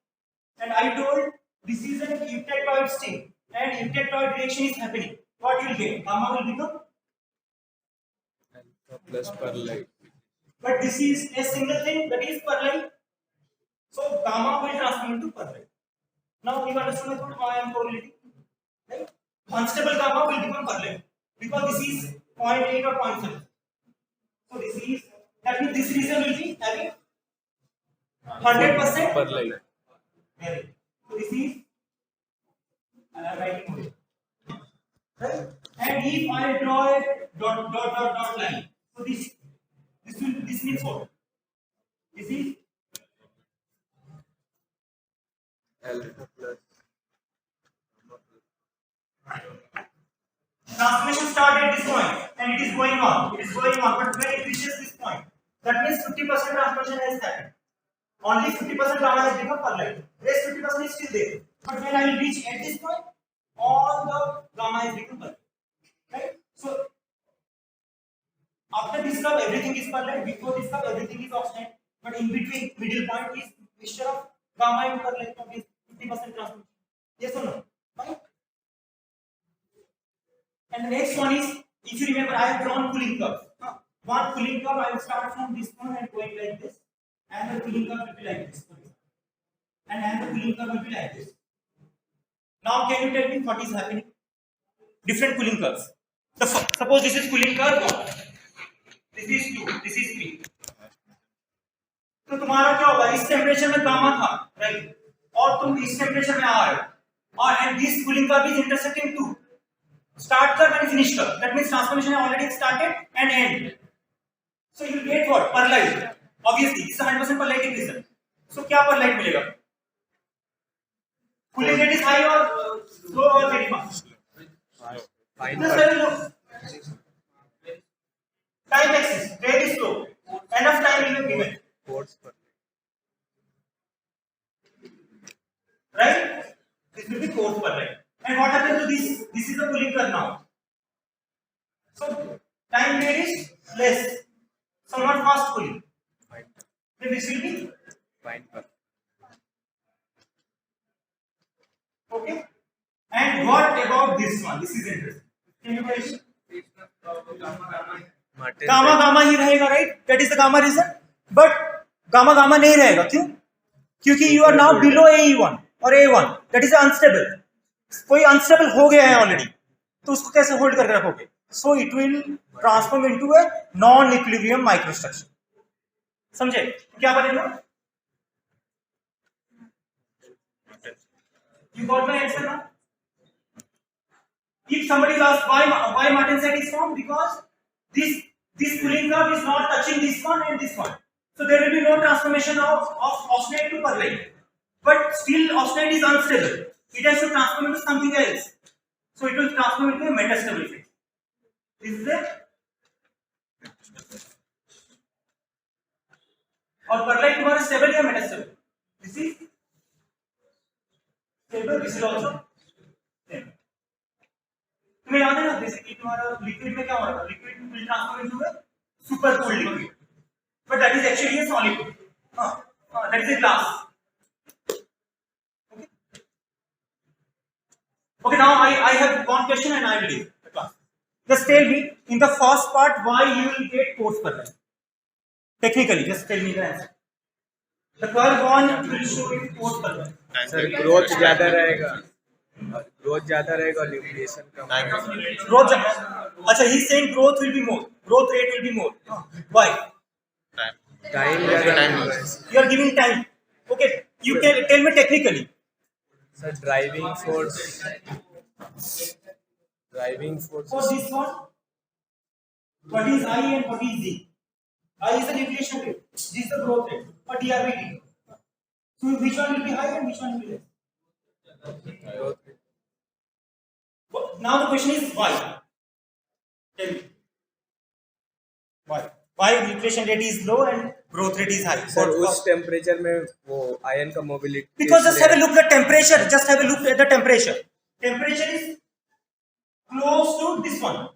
and I told this is an eutectoid state, and eutectoid reaction is happening. What you will get? Gamma will become, alpha plus perlite. but this is a single thing, that is perlite. So gamma will transform into perlite. Now you understand my point, how I am correlating, right? Unstable gamma will become perlite because this is 0.8 or 0.7. So this is, that means this region will be having 100% Perlite. Very. So this is writing only. Right? And if I draw a dot line, so this means what? This is Alpha plus. transformation started at this point and it is going on. It is going on, but when it reaches this point, that means 50% transformation has happened. Only 50% gamma has become perlite. Rest 50% is still there. But when I will reach at this point, all the gamma has become perlite. Right? So after this curve, everything is perlite. Before this curve, everything is oxide. But in between, middle point is mixture of gamma and perlite. Of this 50% transformation. Yes or no? Fine. And the next one is, if you remember, I have drawn cooling curve. One cooling curve, I will start from this one and going like this. And the cooling curve will be like this. And the cooling curve will be like this. Now, can you tell me what is happening? Different cooling curves. Suppose this is cooling curve 1. This is 2. This is 3. तो तुम्हारा क्या होगा? इस temperature में gamma था, right? और तुम इस टेम्परेचर में आ रहे हो. और and this cooling curve is intersecting 2. Start curve and finish curve. That means transformation has already started and end. So you will get what? Perlite. Obviously, this is 100% perlite equation. So क्या perlite मिलेगा? Cooling rate is high or low or very fast? Fine. Just very low. Time axis very slow. Enough time you will given. Force perlite. Right? This will be coarse perlite. And what happens to this? This is the cooling curve now. So time rate is less. So not fast cooling. Fine. Then this will be Fine perlite. okay. And what about this one? This is interesting. Can you tell me? Gamma ही रहेगा, right? That is the gamma reason. But gamma नहीं रहेगा, क्यों? क्योंकि you are now below AE1 और A1. That is unstable. कोई unstable हो गया है already. तो उसको कैसे hold करके रखोगे? So it will transform into a non-equilibrium microstructure. समझे? क्या बनेगा? You got my answer now? If somebody asks why martensite is formed, because this cooling curve is not touching this one and this one, so there will be no transformation of austenite to perlite. But still, austenite is unstable. It has to transform into something else. So it will transform into a metastable phase. This is it. और perlite तुम्हारा stable या metastable? This is stable. This is also stable. तुम्हें याद है ना, basically तुम्हारा liquid में क्या हो रहा है? Liquid will transform into a super cooled liquid, but that is actually a solid. That is a glass. Okay, now I have one question and I will leave the class. Just tell me in the first part why you will get coarse perlite. Technically, just tell me the answer. The curve one will show you coarse perlite. Sir growth ज्यादा रहेगा. Growth ज्यादा रहेगा और nucleation कम. Growth. अच्छा, he is saying growth will be more. Growth rate will be more. Why? Time ज्यादा. You are giving time. Okay, you tell me technically. Sir, driving force. Driving force. For this one, what is I and what is Z? I is the inflation rate, G is the growth rate, or DRBT. So which one will be high and which one will be less? Now the question is why? Tell me. Why? Why inflation rate is low and growth rate is high? Sir उस temperature में वो ion का mobility Because just have a look at temperature. Just have a look at the temperature. Temperature is close to this one.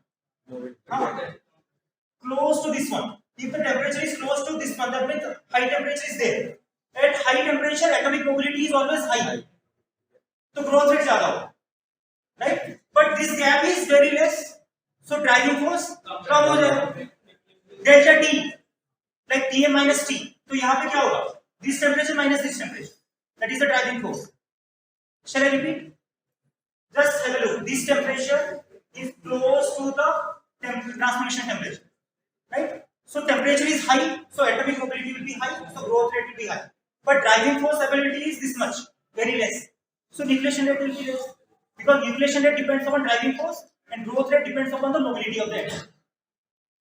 Close to this one. If the temperature is close to this one, that means high temperature is there. At high temperature, atomic mobility is always high. So growth rate ज़्यादा होगा, right? But this gap is very less. So driving force कम हो जाएगा. Delta T, like Tm minus T. तो यहाँ पे क्या होगा? This temperature minus this temperature. That is the driving force. Shall I repeat? Just have a look. This temperature is close to the transformation temperature, right? So temperature is high, so atomic mobility will be high, so growth rate will be high. But driving force ability is this much, very less. So nucleation rate will be less because nucleation rate depends upon driving force and growth rate depends upon the mobility of the atom.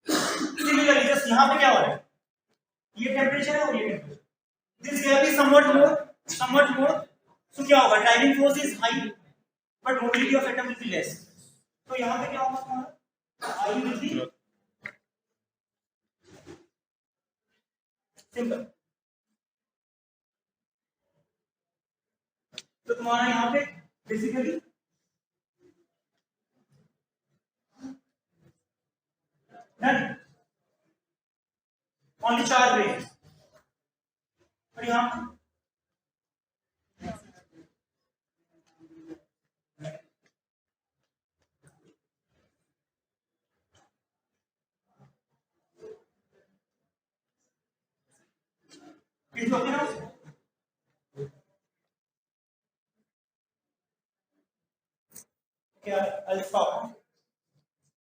Similarly, just यहाँ पे क्या हो रहा है? ये temperature है और ये temperature. This gap is somewhat more. So क्या होगा? Driving force is high, but mobility of atom will be less. तो यहाँ पे क्या होगा तुम्हारा? I will be simple. तो तुम्हारा यहाँ पे बेसिकली डन ओनली 4 वेज और यहाँ पे Is okay now? Okay, I'll stop.